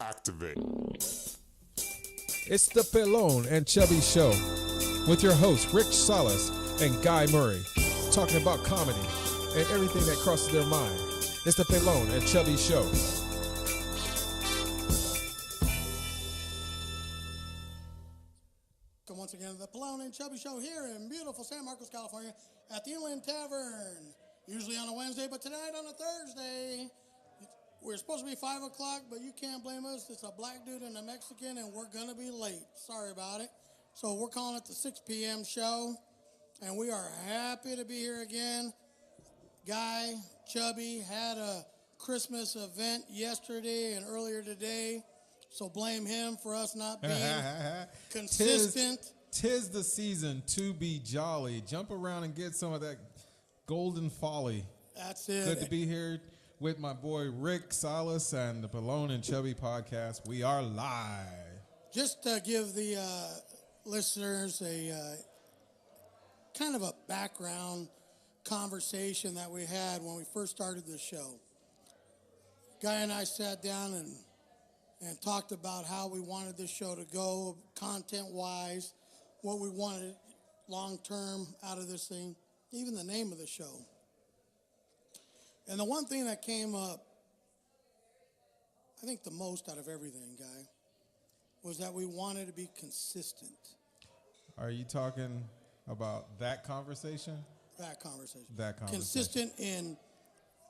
Activate. It's the Pelon and Chubby Show with your hosts Rich Salas and Guy Murray, talking about comedy and everything that crosses their mind. It's the Pelon and Chubby Show. Once again, the Pelon and Chubby Show here in beautiful San Marcos, California at the Inland Tavern. Usually on a Wednesday, but tonight on a Thursday. We're supposed to be 5 o'clock, but you can't blame us. It's a black dude and a Mexican, and we're going to be late. Sorry about it. So we're calling it the 6 p.m. show, and we are happy to be here again. Guy, Chubby, had a Christmas event yesterday and earlier today, so blame him for us not being consistent. Tis the season to be jolly. Jump around and get some of that golden folly. That's it. Good to be here with my boy Rick Salas and the Pelon and Chubby podcast. We are live. Just to give the listeners a kind of a background conversation that we had when we first started the show. Guy and I sat down and talked about how we wanted this show to go content-wise, what we wanted long-term out of this thing, even the name of the show. And the one thing that came up, I think the most out of everything, Guy, was that we wanted to be consistent. Are you talking about that conversation? That conversation. Consistent in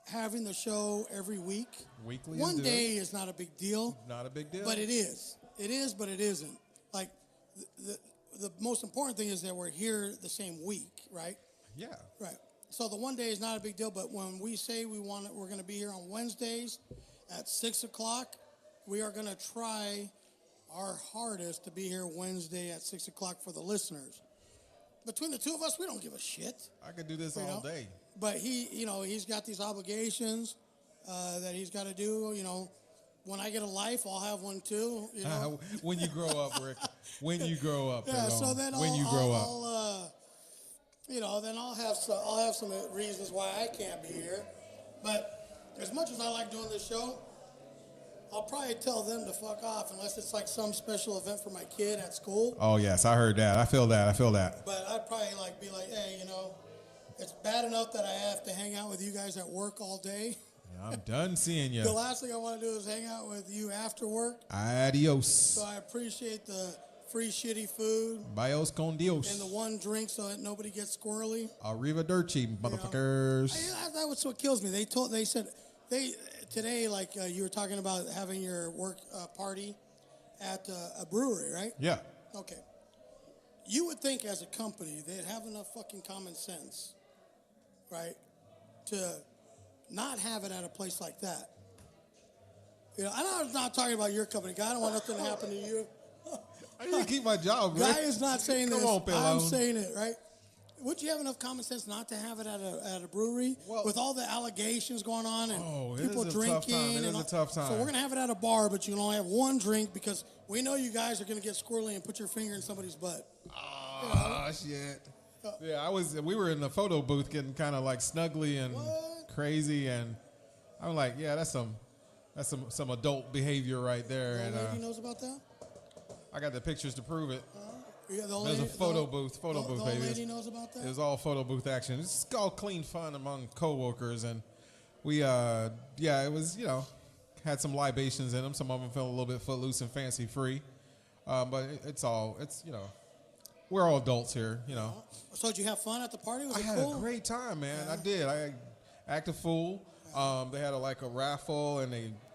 having the show every week. Weekly. One day is not a big deal. Not a big deal. But it is. It is, but it isn't. Like, the most important thing is that we're here the same week, right? Yeah. Right. So the one day is not a big deal, but when we say we're going to be here on Wednesdays at 6 o'clock, we are going to try our hardest to be here Wednesday at 6 o'clock for the listeners. Between the two of us, we don't give a shit. I could do this all day. But he's got these obligations that he's got to do. You know, when I get a life, I'll have one too. You know? When you grow up, Rick. When you grow up. Yeah. So then I'll have some reasons why I can't be here. But as much as I like doing this show, I'll probably tell them to fuck off unless it's like some special event for my kid at school. Oh yes, I heard that. I feel that. But I'd probably be like, hey, it's bad enough that I have to hang out with you guys at work all day. Yeah, I'm done seeing you. The last thing I want to do is hang out with you after work. Adios. So I appreciate the free shitty food. Bios con Dios. And the one drink so that nobody gets squirrely. Arrivederci, motherfuckers. That's what kills me. They said today, like you were talking about having your work party at a brewery, right? Yeah. Okay. You would think as a company they'd have enough fucking common sense, right, to not have it at a place like that. I'm not talking about your company, Guy. I don't want nothing to happen to you. I need to keep my job, Rick. Guy is not saying this. Come on, Pelon. I'm saying it, right? Would you have enough common sense not to have it at a brewery with all the allegations going on and people drinking? It is a tough time. So we're going to have it at a bar, but you can only have one drink because we know you guys are going to get squirrely and put your finger in somebody's butt. Shit. Yeah, we were in the photo booth getting kind of like snuggly and crazy, and I'm like, yeah, that's some adult behavior right there. The and lady knows about that? I got the pictures to prove it. There's a photo booth, baby. The old lady knows about that? It was all photo booth action. It's all clean fun among coworkers, and we, it was, had some libations in them. Some of them felt a little bit footloose and fancy free, but we're all adults here, So did you have fun at the party? Was I it had cool? a great time, man. Yeah. I did. I acted fool. They had a raffle, and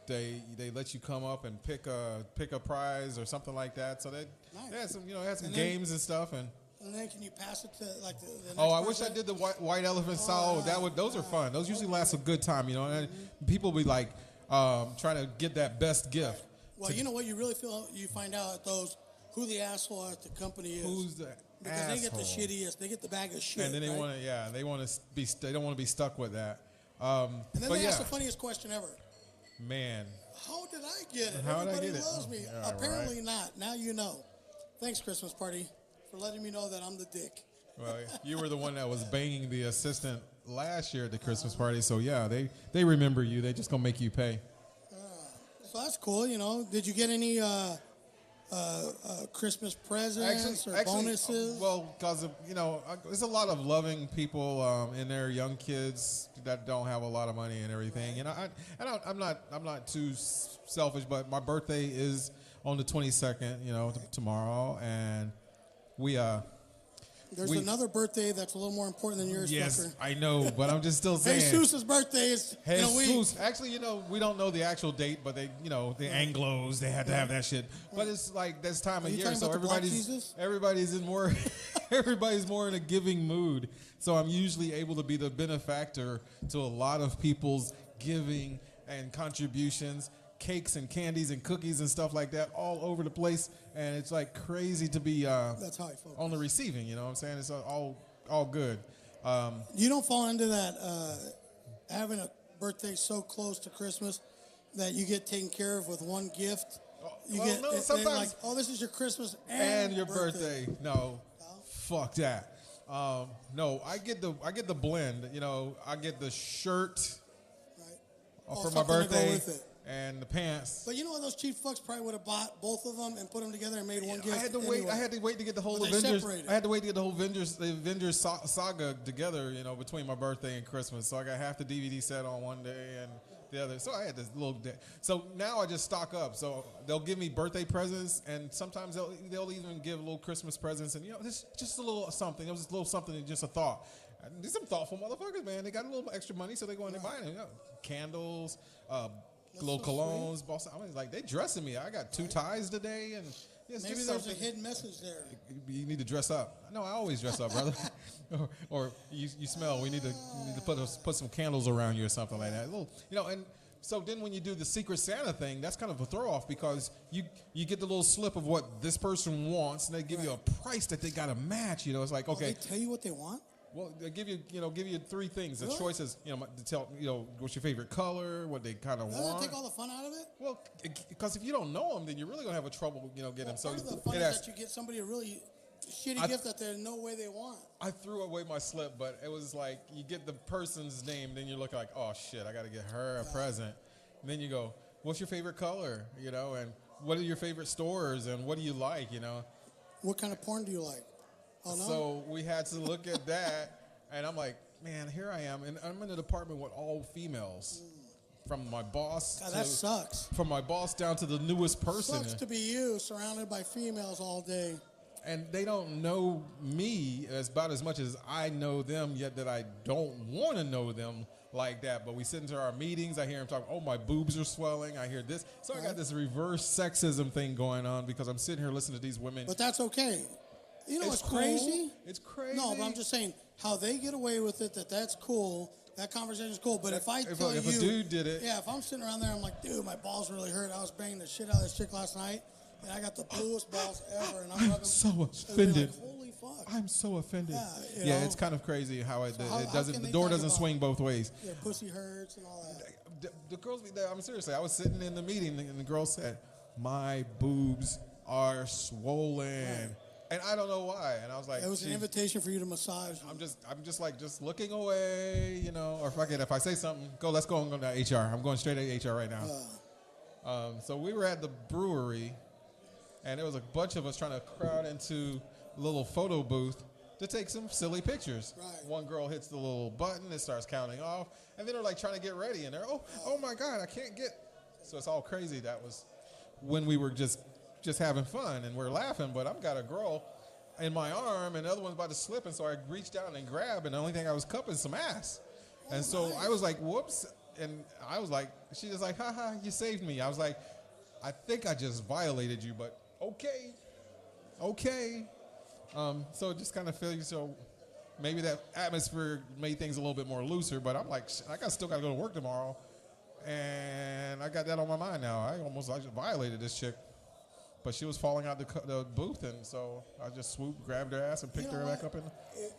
they let you come up and pick a prize or something like that. So they had some games and stuff. And then can you pass it to the next I wish I did the white elephant style. Those are fun. Those usually last a good time, And people be like trying to get that best gift. Well, you know what? You really you find out at those who the asshole at the company is. Who's the because asshole? They get the shittiest. They get the bag of shit. And then they right? they don't want to be stuck with that. And then they ask the funniest question ever. Man. How did I get it? How Everybody did I get loves it? me. Yeah, Apparently not. Now you know. Thanks, Christmas party, for letting me know that I'm the dick. Well, you were the one that was banging the assistant last year at the Christmas party. So yeah, they remember you. They just gonna make you pay. So that's cool. Did you get any Christmas presents or bonuses? Well, because there's a lot of loving people in there, young kids that don't have a lot of money and everything. I'm not too selfish, but my birthday is on the 22nd, tomorrow, and there's another birthday that's a little more important than yours, yes, fucker. I know, but I'm just still saying. Jesus' birthday is in a week. Actually, we don't know the actual date, but the Anglos, they had to have that shit. But it's like this time of year, so everybody's in more, everybody's more in a giving mood. So I'm usually able to be the benefactor to a lot of people's giving and contributions. Cakes and candies and cookies and stuff like that all over the place, and it's like crazy to be that's how I focus. On the receiving. You know what I'm saying? It's all good. You don't fall into that having a birthday so close to Christmas that you get taken care of with one gift. Sometimes this is your Christmas and your birthday. No, fuck that. No, I get the blend. I get the shirt for my birthday. And the pants. But those cheap fucks probably would have bought both of them and put them together and made one gift. I had to wait. I had to wait to get the whole Avengers. I had to wait to get the whole Avengers saga together. Between my birthday and Christmas. So I got half the DVD set on one day and the other. So I had this little day. So now I just stock up. So they'll give me birthday presents, and sometimes they'll even give little Christmas presents. And this just a little something. It was just a little something, just a thought. These some thoughtful motherfuckers, man. They got a little extra money, so they go in and buy them. Candles. Little colognes, boss. I mean, like they dressing me. I got 2 ties today, and maybe there's a hidden message there. You need to dress up. No, I always dress up, brother. or you smell. We need to put some candles around you or something like that. And so then when you do the Secret Santa thing, that's kind of a throw off because you get the little slip of what this person wants, and they give you a price that they got to match. It's like okay. They tell you what they want. Well, they give you 3 things. The really? choices, to tell, what's your favorite color, what they kind of want. Doesn't it take all the fun out of it? Well, because if you don't know them, then you're really gonna have a trouble, getting them. So part of the fun is that you get somebody a really shitty gift that there's no way they want. I threw away my slip, but it was like you get the person's name, then you're looking like, oh shit, I got to get her a present. And then you go, what's your favorite color, and what are your favorite stores, and what do you like, What kind of porn do you like? Oh, no? So we had to look at that, and I'm like, man, here I am, and I'm in an apartment with all females, from my boss. God, that sucks. From my boss down to the newest person. Sucks to be you, surrounded by females all day. And they don't know me about as much as I know them, yet that I don't want to know them like that. But we sit into our meetings, I hear them talk, oh, my boobs are swelling, I hear this. So I got this reverse sexism thing going on because I'm sitting here listening to these women. But that's okay. It's cool. crazy. It's crazy. No, but I'm just saying how they get away with it. That's cool. That conversation's cool. But if a dude did it, if I'm sitting around there, I'm like, dude, my balls really hurt. I was banging the shit out of this chick last night, and I got the bluest balls ever. And I'm so offended. Like, holy fuck! I'm so offended. Yeah, it's kind of crazy how it doesn't. The The door doesn't swing both ways. Yeah, pussy hurts and all that. The girls be there. I'm seriously. I was sitting in the meeting, and the girl said, "My boobs are swollen." Right. And I don't know why. And I was like, it was an invitation for you to massage. I'm just looking away, or if I say something, let's go and go to HR. I'm going straight to HR right now. So we were at the brewery, and there was a bunch of us trying to crowd into a little photo booth to take some silly pictures. Right. One girl hits the little button, it starts counting off, and then they're like trying to get ready, and they're, oh my God, I can't get. So it's all crazy. That was when we were just having fun and we're laughing, but I've got a girl in my arm and the other one's about to slip, and so I reached down and grabbed, and the only thing I was cupping some ass. And so I was like, whoops. And I was like, she was like, haha, you saved me. I was like, I think I just violated you, but okay. So it just kind of feels, so maybe that atmosphere made things a little bit more looser, but I'm like, I still got to go to work tomorrow. And I got that on my mind now. I just violated this chick. But she was falling out the booth, and so I just swooped, grabbed her ass, and picked her back up.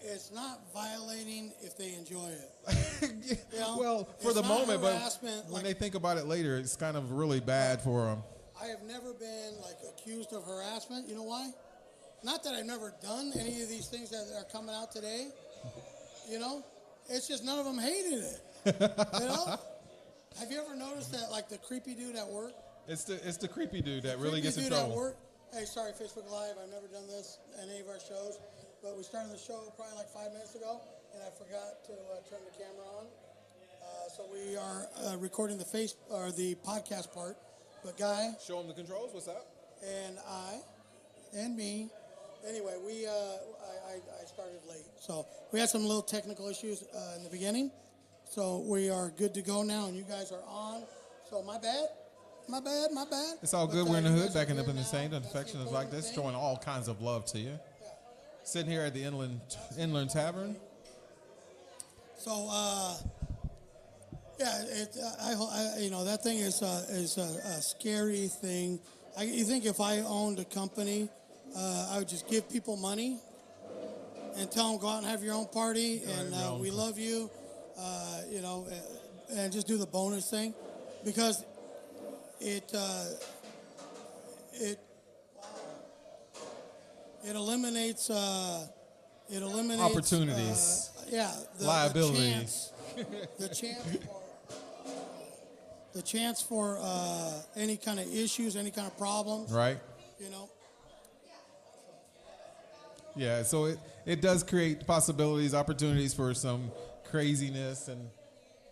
It's not violating if they enjoy it. Well, for the moment, but when they think about it later, it's kind of really bad for them. I have never been accused of harassment. You know why? Not that I've never done any of these things that are coming out today. It's just none of them hated it. You know? Have you ever noticed that, like, the creepy dude at work? It's the creepy dude that really gets in trouble. At work. Hey, sorry, Facebook Live. I've never done this in any of our shows, but we started the show probably like 5 minutes ago, and I forgot to turn the camera on. So we are recording the podcast part. But Guy, show him the controls. What's up? And me. Anyway, I started late, so we had some little technical issues in the beginning. So we are good to go now, and you guys are on. So my bad. It's all good. We're in the hood, backing up in the same infections like this, showing all kinds of love to you. Yeah. Sitting here at the Inland Tavern. So, that thing is a scary thing. You think if I owned a company, I would just give people money and tell them go out and have your own party, and we love you, and just do the bonus thing, because it eliminates opportunities. Liabilities. The chance for any kind of issues, any kind of problems. Right. You know. Yeah, so it does create possibilities, opportunities for some craziness, and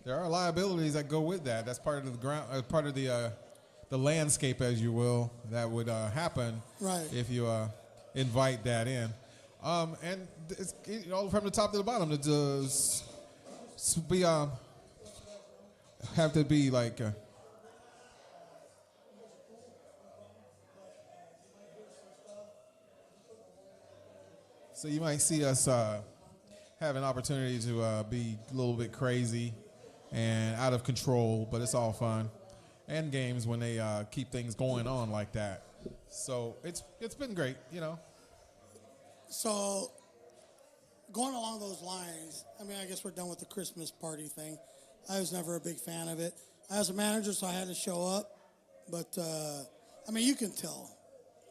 there are liabilities that go with that. That's part of the ground, part of the landscape, as you will, that would happen if you invite that in. And it's, from the top to the bottom, it does have to be like. So you might see us have an opportunity to be a little bit crazy and out of control, but it's all fun. And games when they keep things going on like that. So it's been great, you know. So going along those lines, I mean, I guess we're done with the Christmas party thing. I was never a big fan of it. I was a manager, so I had to show up. But, I mean, you can tell.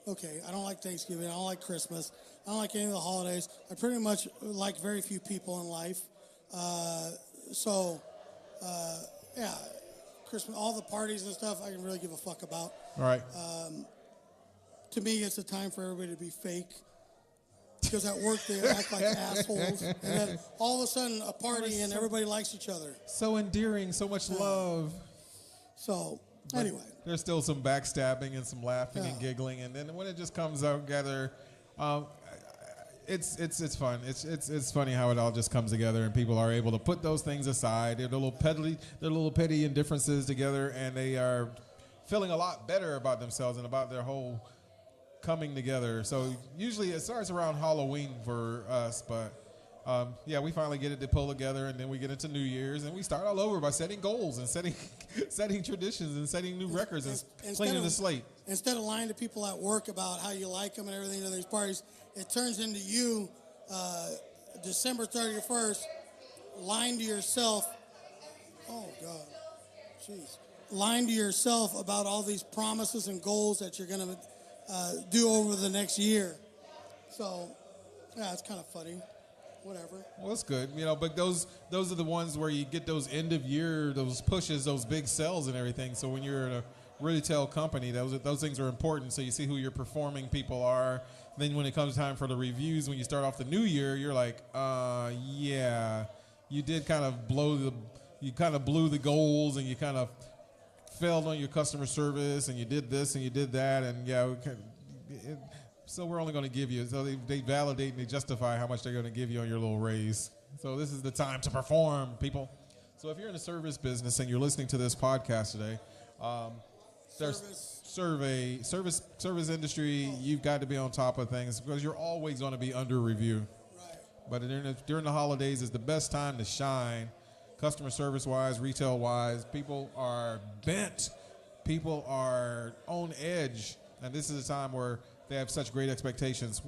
Okay, I don't like Thanksgiving. I don't like Christmas. I don't like any of the holidays. I pretty much like very few people in life. Yeah, Christmas, all the parties and stuff, I can really give a fuck about. All right. To me, it's a time for everybody to be fake. Because at work, they act like assholes. And then all of a sudden, a party, and everybody likes each other. So endearing, so much love. So, anyway. There's still some backstabbing and some laughing and giggling. And then when it just comes out together, it's fun. It's funny how it all just comes together, and people are able to put those things aside. They're little petty indifferences together, and they are feeling a lot better about themselves and about their whole coming together. So usually it starts around Halloween for us, but we finally get it to pull together, and then we get into New Year's, and we start all over by setting goals and setting traditions and setting new records and cleaning the slate. Instead of lying to people at work about how you like them and everything at these parties, it turns into you, December 31st, lying to yourself. Oh, God. Jeez. Lying to yourself about all these promises and goals that you're going to do over the next year. So, yeah, it's kind of funny. Whatever. Well, it's good, but those are the ones where you get those end of year, those pushes, those big sales and everything. So when you're in a retail company, those things are important. So you see who your performing people are. Then when it comes time for the reviews, when you start off the new year, you're like, you did kind of blew the goals, and you kind of failed on your customer service, and you did this and you did that, and so we're only going to give you, so they validate and they justify how much they're going to give you on your little raise. So this is the time to perform, people. So if you're in the service business and you're listening to this podcast today, service industry, you've got to be on top of things because you're always going to be under review. Right. But during the holidays is the best time to shine, customer service-wise, retail-wise. People are bent. People are on edge. And this is a time where they have such great expectations.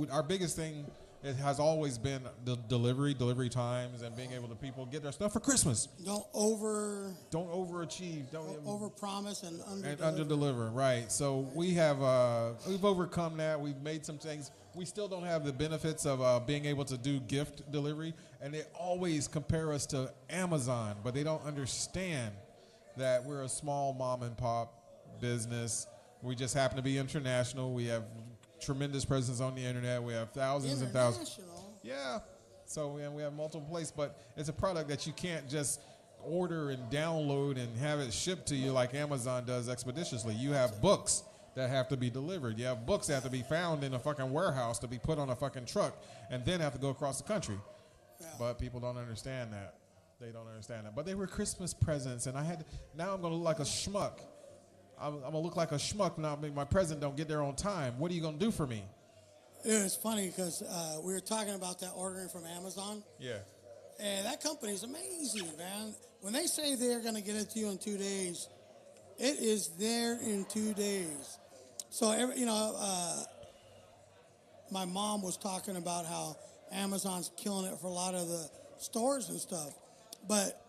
Our biggest thing, it has always been the delivery times, and being able to people get their stuff for Christmas. Don't overachieve. Don't overpromise and underdeliver. Right. So we've overcome that. We've made some things we still don't have the benefits of being able to do gift delivery, and they always compare us to Amazon, but they don't understand that we're a small mom and pop business. We just happen to be international. We have tremendous presence on the internet. We have thousands and thousands. Yeah. So we have multiple places, but it's a product that you can't just order and download and have it shipped to you like Amazon does expeditiously. You have books that have to be delivered. You have books that have to be found in a fucking warehouse to be put on a fucking truck and then have to go across the country. Yeah. But people don't understand that. They don't understand that. But they were Christmas presents, and now I'm going to look like a schmuck. I'm going to look like a schmuck now. My present don't get there on time. What are you going to do for me? It's funny because we were talking about that ordering from Amazon. Yeah. And that company's amazing, man. When they say they're going to get it to you in 2 days, it is there in 2 days. So, my mom was talking about how Amazon's killing it for a lot of the stores and stuff. But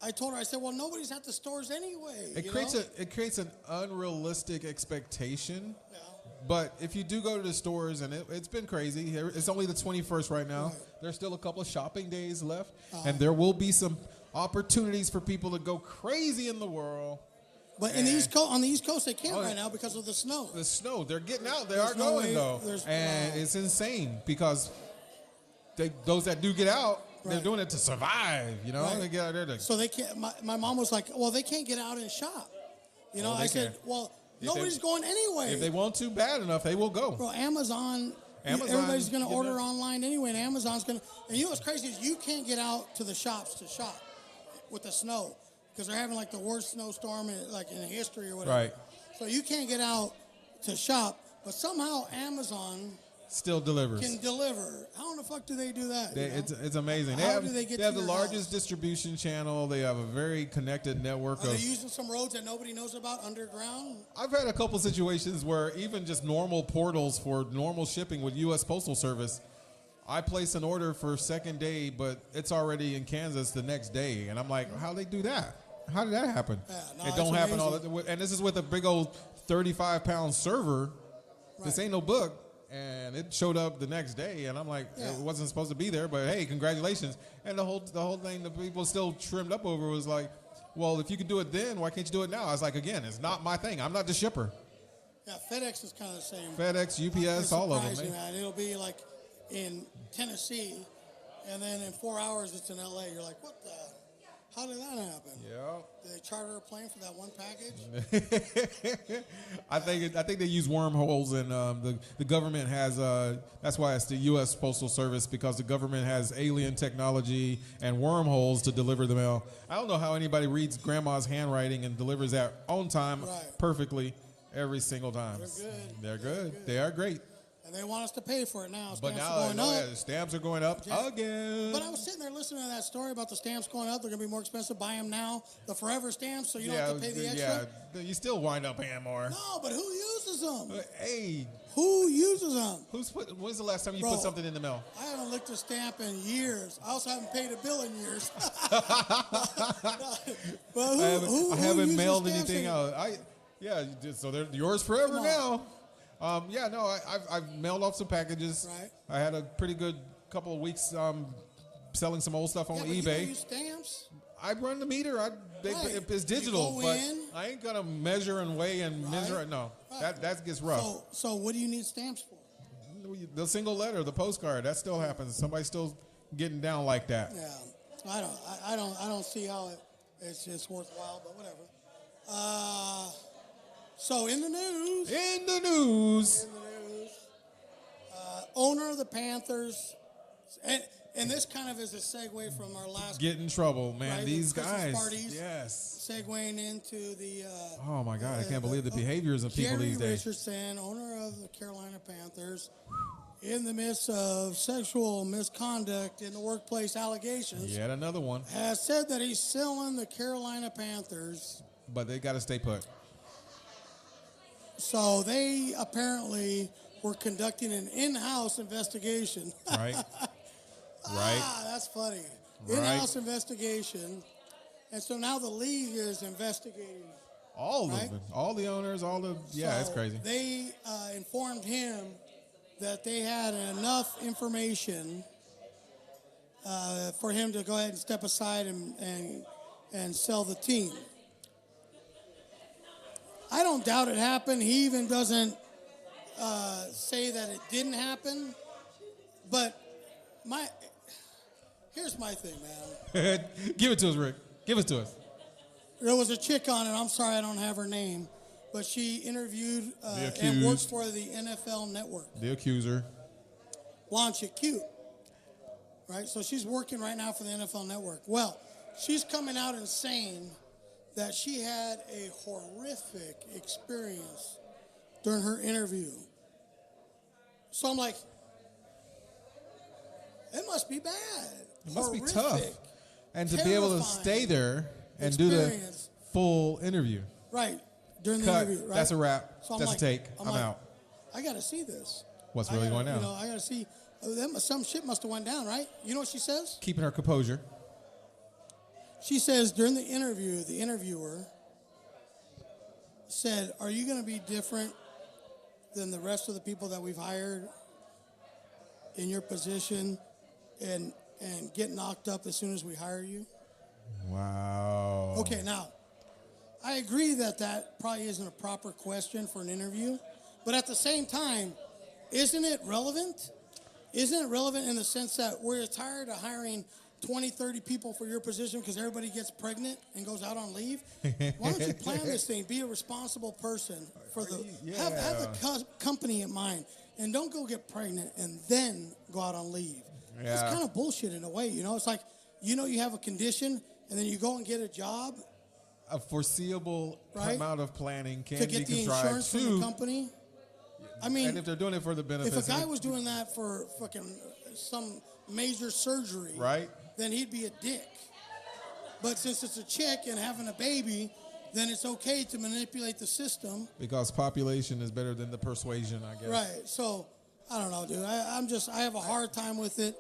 I told her, I said, well, nobody's at the stores anyway. It creates an unrealistic expectation. Yeah. But if you do go to the stores, and it's been crazy, it's only the 21st right now. Right. There's still a couple of shopping days left, and there will be some opportunities for people to go crazy in the world. But on the East Coast, they can't right now because of the snow. The snow. They're getting out. They are going, though. And it's insane because those that do get out, they're doing it to survive, you know? Right. They get out there so they can't. My mom was like, well, they can't get out and shop. You know, I said, well, nobody's going anyway. If they want to bad enough, they will go. Bro, Amazon everybody's going to order online anyway, and Amazon's going to. And you know what's crazy is you can't get out to the shops to shop with the snow because they're having like the worst snowstorm in history or whatever. Right. So you can't get out to shop, but somehow Amazon still delivers. Can deliver. How in the fuck do they do that? It's amazing. How do they get they have to the your largest house? Distribution channel. They have a very connected network. Are they using some roads that nobody knows about underground? I've had a couple situations where even just normal portals for normal shipping with U.S. Postal Service, I place an order for second day, but it's already in Kansas the next day. And I'm like, how'd they do that? How did that happen? Yeah, it don't happen all the time. And this is with a big old 35-pound server. Right. This ain't no book. And it showed up the next day, and I'm like, it wasn't supposed to be there, but hey, congratulations. And the whole thing that people still trimmed up over was like, well, if you can do it then, why can't you do it now? I was like, again, it's not my thing. I'm not the shipper. Yeah, FedEx is kind of the same. FedEx, UPS, all of them. Man. It'll be like in Tennessee, and then in 4 hours it's in LA. You're like, what the? How did that happen? Yeah. Did they charter a plane for that one package? I think they use wormholes, and the government has. That's why it's the U.S. Postal Service, because the government has alien technology and wormholes to deliver the mail. I don't know how anybody reads grandma's handwriting and delivers that on time perfectly every single time. They're good. They are great. And they want us to pay for it now. But now the stamps are going up again. But I was sitting there listening to that story about the stamps going up. They're going to be more expensive. Buy them now, the forever stamps, so you don't have to pay the extra. Yeah, you still wind up paying more. No, but who uses them? Hey. Who uses them? When's the last time you put something in the mail? I haven't licked a stamp in years. I also haven't paid a bill in years. Well, I haven't mailed anything out. So they're yours forever now. I've mailed off some packages. Right. I had a pretty good couple of weeks selling some old stuff on eBay. You don't use stamps? I run the meter. It's digital, but I ain't gonna measure and weigh and measure it. No, that gets rough. So what do you need stamps for? The single letter, the postcard, that still happens. Somebody's still getting down like that. Yeah, I don't see how it's just worthwhile, but whatever. So in the news, owner of the Panthers, and this kind of is a segue from our last. Get in trouble, man. Right, these Christmas guys. Parties, yes. Segueing into the. Oh my God! I can't believe the behaviors of people these days. Jerry Richardson, owner of the Carolina Panthers, in the midst of sexual misconduct in the workplace allegations. Yet another one. Has said that he's selling the Carolina Panthers. But they got to stay put. So they apparently were conducting an in-house investigation. Right. That's funny. In-house investigation. And so now the league is investigating. All of them. All the owners, it's crazy. They informed him that they had enough information for him to go ahead and step aside and sell the team. I don't doubt it happened. He even doesn't say that it didn't happen. But here's my thing, man. Give it to us, Rick. Give it to us. There was a chick on it. I'm sorry I don't have her name. But she interviewed and works for the NFL Network. The accuser. Blonde chick, cute. Right? So she's working right now for the NFL Network. Well, she's coming out and saying that she had a horrific experience during her interview. So I'm like, it must be bad. It must horrific, be tough. And to be able to stay there and experience. Do the full interview. Right. During the Cut. interview, right? That's a wrap. So That's like, a take. I'm like, out. I got to see this. What's really going on? You know, I got to see. Some shit must have went down, right? You know what she says? Keeping her composure. She says during the interview, the interviewer said, "Are you going to be different than the rest of the people that we've hired in your position and get knocked up as soon as we hire you?" Wow. Okay, now, I agree that probably isn't a proper question for an interview, but at the same time, isn't it relevant? Isn't it relevant in the sense that we're tired of hiring 20, 30 people for your position because everybody gets pregnant and goes out on leave? Why don't you plan this thing? Be a responsible person for the have the company in mind, and don't go get pregnant and then go out on leave. Yeah. It's kind of bullshit in a way, you know. It's like you have a condition and then you go and get a job. A foreseeable amount of planning can to get be the contrived insurance from the company. I mean, and if they're doing it for the benefits, if a guy was doing that for fucking some major surgery, right, then he'd be a dick. But since it's a chick and having a baby, then it's okay to manipulate the system. Because population is better than the persuasion, I guess. Right. So I don't know, dude. I have a hard time with it.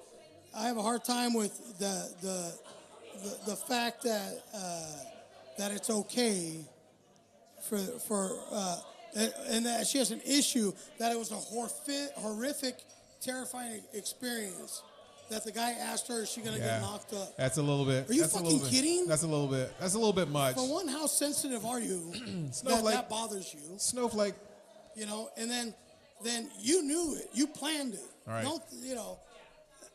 I have a hard time with the fact that it's okay for and that she has an issue that it was a horrific, terrifying experience. That the guy asked her, is she going to get knocked up? That's a little bit. Are you fucking kidding? That's a little bit. That's a little bit much. For one, how sensitive are you that bothers you? Snowflake. You know, and then you knew it. You planned it. Right. Don't, you know,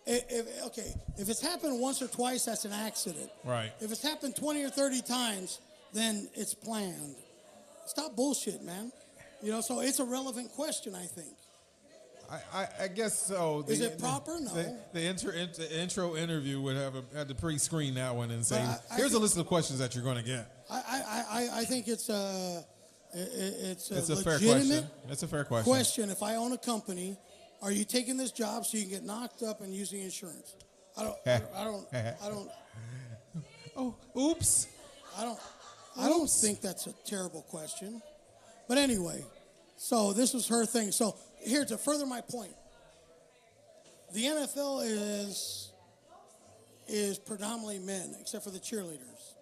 if it's happened once or twice, that's an accident. Right. If it's happened 20 or 30 times, then it's planned. Stop bullshit, man. You know, so it's a relevant question, I think. I guess so. Is it proper? No. The intro interview would have to pre-screen that one and say, here's a list of questions that you're going to get. I think it's a fair question. It's a fair question. If I own a company, are you taking this job so you can get knocked up and using insurance? I don't. Oh, oops. I don't think that's a terrible question. But anyway, so this was her thing. So here, to further my point, the NFL is predominantly men, except for the cheerleaders,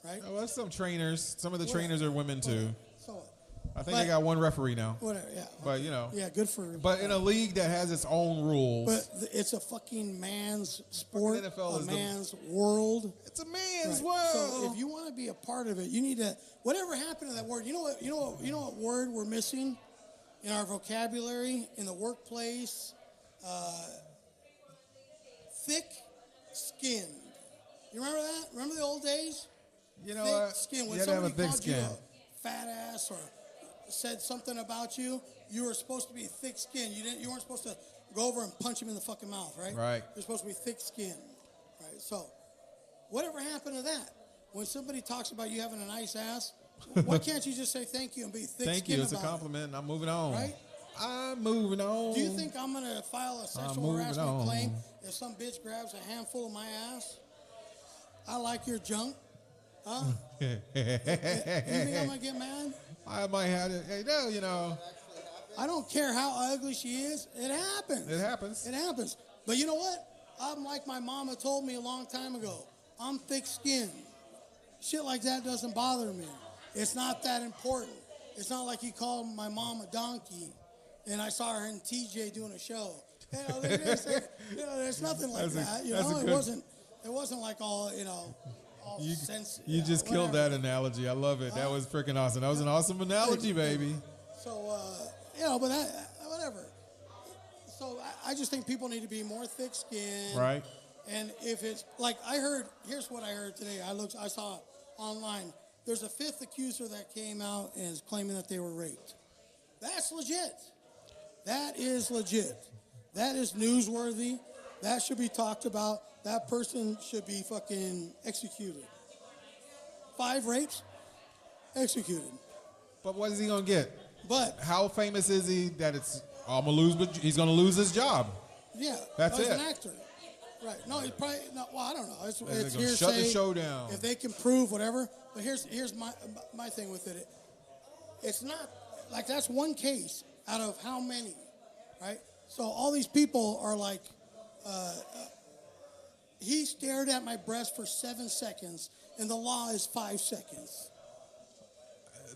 right? Oh, well, some trainers. Some of the trainers are women too. So what? I think they got one referee now. Whatever, yeah. But, you know. Yeah, good for. But in a league that has its own rules. But it's a fucking man's sport, NFL a man's world. It's a man's Right. world. So if you want to be a part of it, you need to. Whatever happened to that word? You know what word we're missing in our vocabulary in the workplace? Thick-skinned. You remember that? Remember the old days? You know thick what? skin. When You had to have a somebody thick called you skin. a fat ass or said something about you, you were supposed to be thick-skinned. You weren't supposed to go over and punch him in the fucking mouth, right? Right. You're supposed to be thick-skinned, right? So, whatever happened to that? When somebody talks about you having a nice ass, why can't you just say thank you and be thick-skinned? Thank you. It's a about compliment. And I'm moving on. Right? I'm moving on. Do you think I'm going to file a sexual moving harassment on. claim if some bitch grabs a handful of my ass? I like your junk. Huh? You think I'm going to get mad? I might have to. Hey, no, you know. I don't care how ugly she is. It happens. It happens. It happens. But you know what? I'm like my mama told me a long time ago. I'm thick-skinned. Shit like that doesn't bother me. It's not that important. It's not like you called my mom a donkey and I saw her and TJ doing a show. There's nothing like that. It wasn't like all sense. You just killed that analogy. I love it. That was freaking awesome. That was an awesome analogy, baby. So but whatever. So I just think people need to be more thick-skinned. Right. And if it's like here's what I heard today. I saw online. There's a fifth accuser that came out and is claiming that they were raped. That's legit. That is legit. That is newsworthy. That should be talked about. That person should be fucking executed. 5 rapes, executed. But what is he gonna get? But how famous is he that I'm gonna lose? But he's gonna lose his job. Yeah, that's it. He's an actor, right? No, he's probably not. Well, I don't know. It's hearsay. Shut the show down if they can prove whatever. But here's my thing with it. It's not like that's one case out of how many, right? So all these people are like, he stared at my breast for 7 seconds, and the law is 5 seconds.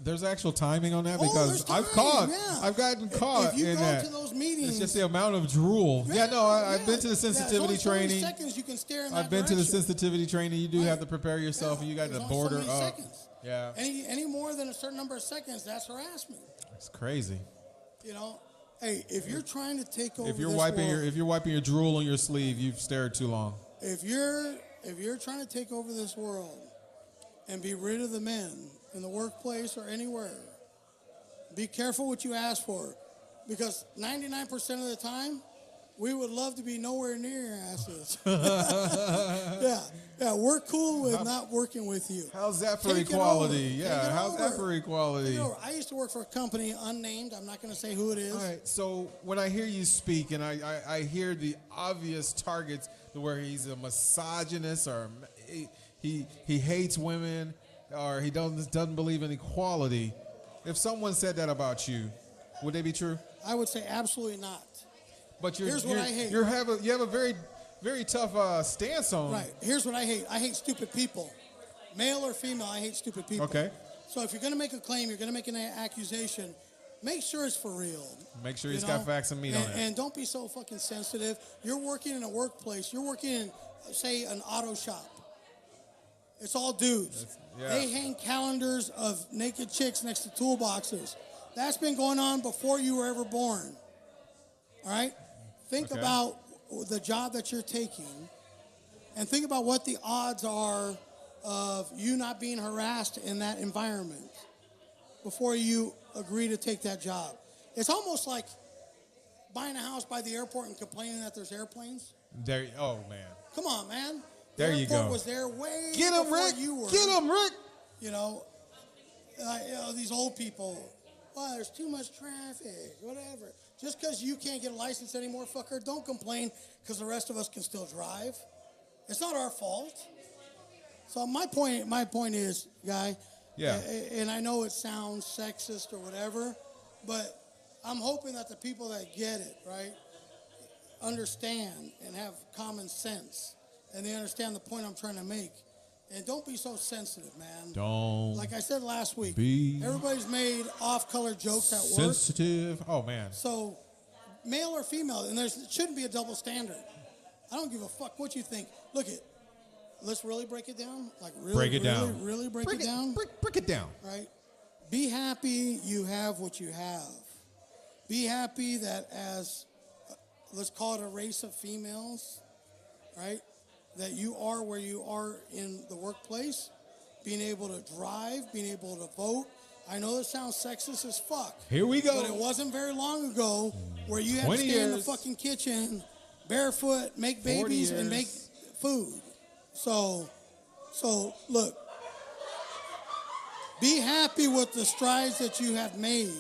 There's actual timing on that because I've gotten caught if you in go that. To those meetings, it's just the amount of drool. I've been to the sensitivity training. Seconds you can stare in that I've been to the sensitivity training. You do have to prepare yourself, and you got to border so up. Seconds. Yeah. Any more than a certain number of seconds, that's harassment. It's crazy. Hey, if you're trying to take over, if you're wiping your drool on your sleeve, you've stared too long. If you're trying to take over this world and be rid of the men in the workplace or anywhere, be careful what you ask for, because 99% of the time, we would love to be nowhere near your asses. Yeah, we're cool with not working with you. How's that for equality? Yeah, how's that for equality? I used to work for a company unnamed. I'm not going to say who it is. All right, so when I hear you speak and I hear the obvious targets where he's a misogynist or he hates women or he doesn't believe in equality, if someone said that about you, would they be true? I would say absolutely not. But here's what I hate. You have a very, very tough stance on. Right. Here's what I hate. I hate stupid people. Male or female, I hate stupid people. Okay. So if you're going to make a claim, you're going to make an accusation, make sure it's for real. Make sure he's got facts and meat on it. And don't be so fucking sensitive. You're working in a workplace. You're working in, say, an auto shop. It's all dudes. They hang calendars of naked chicks next to toolboxes. That's been going on before you were ever born. All right? Think about the job that you're taking and think about what the odds are of you not being harassed in that environment before you agree to take that job. It's almost like buying a house by the airport and complaining that there's airplanes. Oh, man. Come on, man. There you go. The airport was there way Get him, before Rick. you were. Get him, Rick. These old people. Well, there's too much traffic, whatever. Just because you can't get a license anymore, fucker, don't complain because the rest of us can still drive. It's not our fault. So my point is, guy, and I know it sounds sexist or whatever, but I'm hoping that the people that get it, right, understand and have common sense, and they understand the point I'm trying to make. And don't be so sensitive, man. Don't. Like I said last week, be everybody's made off-color jokes at work. Sensitive. Oh, man. So, male or female, and there shouldn't be a double standard. I don't give a fuck what you think. Look it. Let's really break it down. Like really break it down. Really break it down. Break it down. Right. Be happy you have what you have. Be happy that as let's call it a race of females, right? That you are where you are in the workplace, being able to drive, being able to vote. I know this sounds sexist as fuck. Here we go. But it wasn't very long ago where you had to stay in the fucking kitchen, barefoot, make babies, and make food. So look, be happy with the strides that you have made.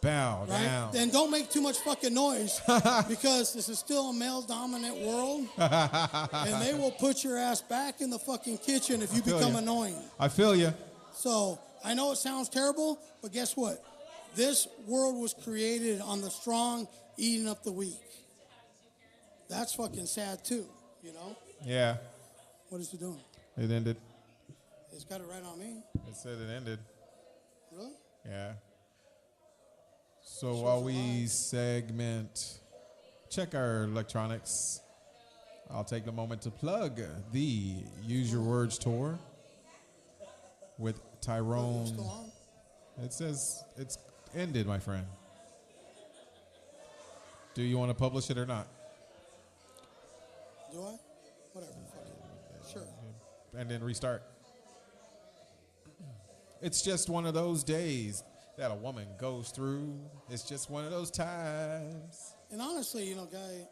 Bow down. Then don't make too much fucking noise because this is still a male-dominant world, and they will put your ass back in the fucking kitchen if you become annoying. I feel you. So I know it sounds terrible, but guess what? This world was created on the strong eating up the weak. That's fucking sad too, you know? Yeah. What is it doing? It ended. It's got it right on me. It said it ended. Really? Yeah. So while we check our electronics, I'll take a moment to plug the Use Your Words tour with Tyrone. It says it's ended, my friend. Do you want to publish it or not? Do I? Whatever. Sure. And then restart. It's just one of those days that a woman goes through. It's just one of those times. And honestly, Guy,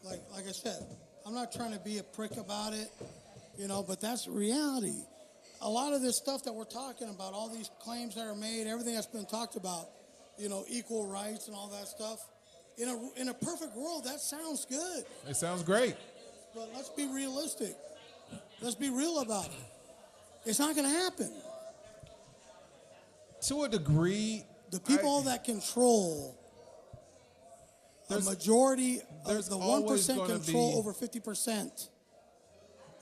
like I said, I'm not trying to be a prick about it, but that's reality. A lot of this stuff that we're talking about, all these claims that are made, everything that's been talked about, equal rights and all that stuff. In a perfect world, that sounds good. It sounds great. But let's be realistic. Let's be real about it. It's not going to happen. To a degree, the people that control a majority of the 1% control over 50%.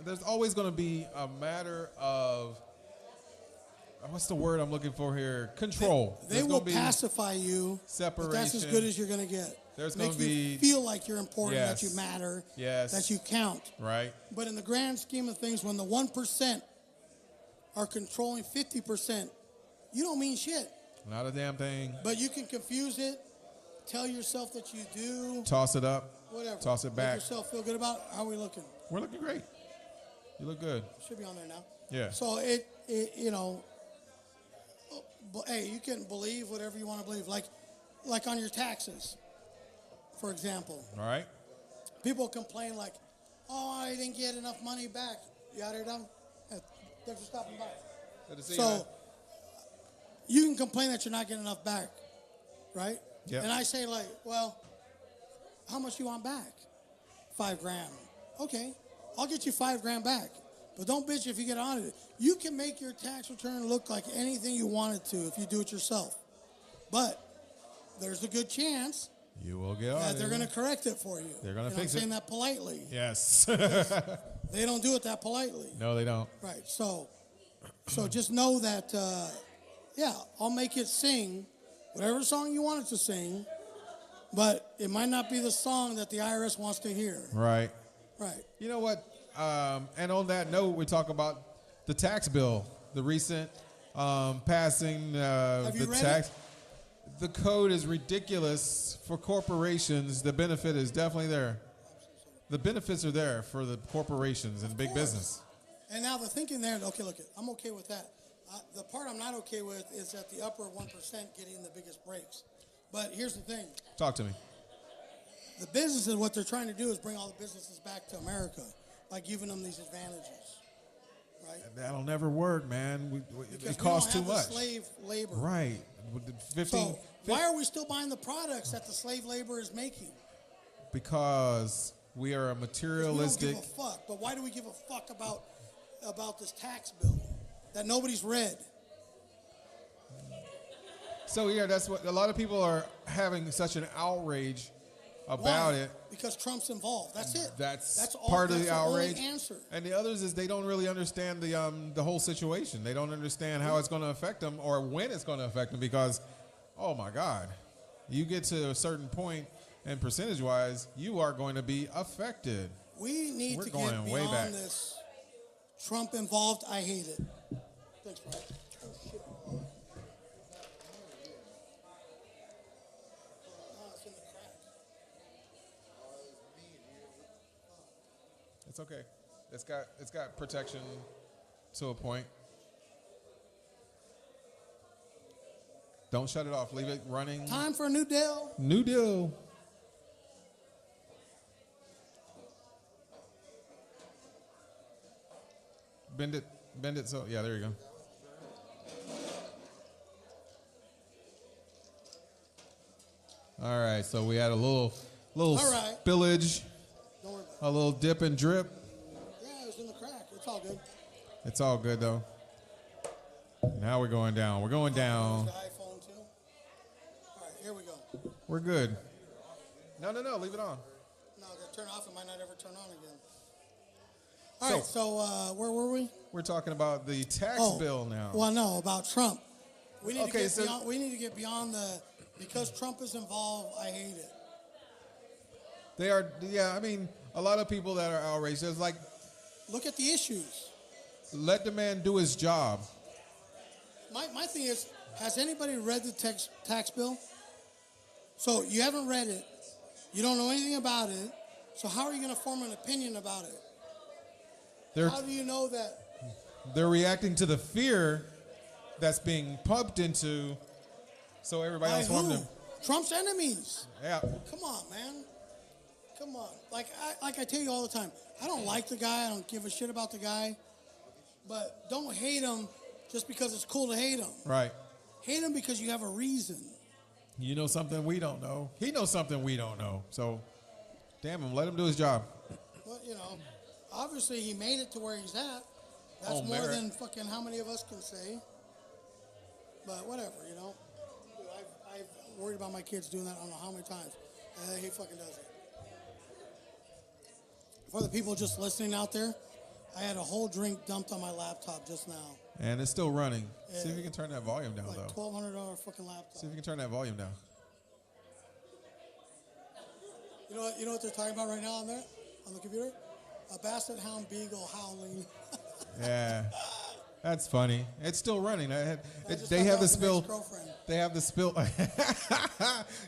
There's always going to be a matter of, what's the word I'm looking for here? Control. They will pacify you. Separation. But that's as good as you're going to get. There's going to be. You feel like you're important, Yes. that you matter, Yes. that you count. Right. But in the grand scheme of things, when the 1% are controlling 50%, you don't mean shit. Not a damn thing. But you can confuse it, tell yourself that you do. Toss it up. Whatever. Toss it back. Make yourself feel good about it. How are we looking? We're looking great. You look good. Should be on there now. Yeah. So hey, you can believe whatever you want to believe. Like on your taxes, for example. All right. People complain like, oh, I didn't get enough money back. You out here done? Thanks for stopping by. Good to see So you. you can complain that you're not getting enough back, right? Yeah. And I say well, how much you want back? $5,000. Okay, I'll get you $5,000 back. But don't bitch if you get audited. You can make your tax return look like anything you want it to if you do it yourself. But there's a good chance you will get audited. that they're going to correct it for you. They're going to fix I'm it. saying that politely. Yes. They don't do it that politely. No, they don't. Right. So just know that, I'll make it sing whatever song you want it to sing, but it might not be the song that the IRS wants to hear. Right. Right. You know what? And on that note, we talk about the tax bill, the recent passing Have you the read tax. it? The code is ridiculous for corporations. The benefit is definitely there. The benefits are there for the corporations and big business. And now the thinking there, okay, look, I'm okay with that. The part I'm not okay with is that the upper 1% getting the biggest breaks. But here's the thing. Talk to me. The businesses, what they're trying to do is bring all the businesses back to America by giving them these advantages, right? That'll never work, man. Because it costs we too don't have much. The slave labor. Right. With the 15, So why are we still buying the products that the slave labor is making? Because we are a materialistic. We don't give a fuck. But why do we give a fuck about this tax bill that nobody's read? So yeah, that's what a lot of people are having such an outrage about it. Because Trump's involved. That's it. That's all, part of that's the outrage. Only answer. And the others is they don't really understand the whole situation. They don't understand how it's going to affect them or when it's going to affect them because, oh my God, you get to a certain point and percentage-wise, you are going to be affected. We need to going get way beyond back. this. Trump involved. I hate it. Thanks, Brian. It's okay. It's got protection to a point. Don't shut it off. Leave it running. Time for a new deal. New deal. Bend it. So yeah, there you go. All right, so we had a little All right. spillage, Don't worry about a little dip and drip. it. Yeah, it was in the crack. It's all good. It's all good though. Now we're going down. We're going down. The iPhone too. All right, here we go. We're good. No, leave it on. No, to turn off, it might not ever turn on again. All right, so where were we? We're talking about the tax bill now. Well, no, about Trump. We need to get beyond the because Trump is involved. I hate it. They are. Yeah, I mean, a lot of people that are outraged. There's like, look at the issues. Let the man do his job. My thing is, has anybody read the tax bill? So you haven't read it. You don't know anything about it. So how are you going to form an opinion about it? How do you know that? They're reacting to the fear that's being pumped into, so everybody else formed them. Trump's enemies. Yeah. Come on, man. Come on. Like I tell you all the time, I don't like the guy. I don't give a shit about the guy. But don't hate him just because it's cool to hate him. Right. Hate him because you have a reason. You know something we don't know. He knows something we don't know. So, damn him. Let him do his job. Well, obviously he made it to where he's at. That's more than fucking how many of us can say. But whatever, I've worried about my kids doing that I don't know how many times. And he fucking does it. For the people just listening out there, I had a whole drink dumped on my laptop just now. And it's still running. See if you can turn that volume down, like though. $1,200 fucking laptop. See if you can turn that volume down. You know what they're talking about right now on the computer? A basset hound beagle howling. Yeah, that's funny. It's still running. They have the spill. They have the spill.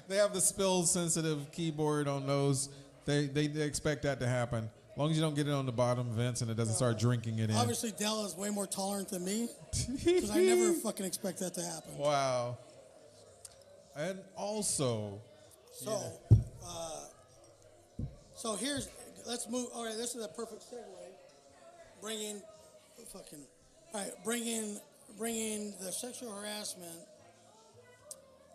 They have the spill-sensitive keyboard on those. They expect that to happen. As long as you don't get it on the bottom vents and it doesn't start drinking it in. Obviously, Dell is way more tolerant than me because I never fucking expect that to happen. Wow. And also. So let's move. All right, this is a perfect segue. Bringing the sexual harassment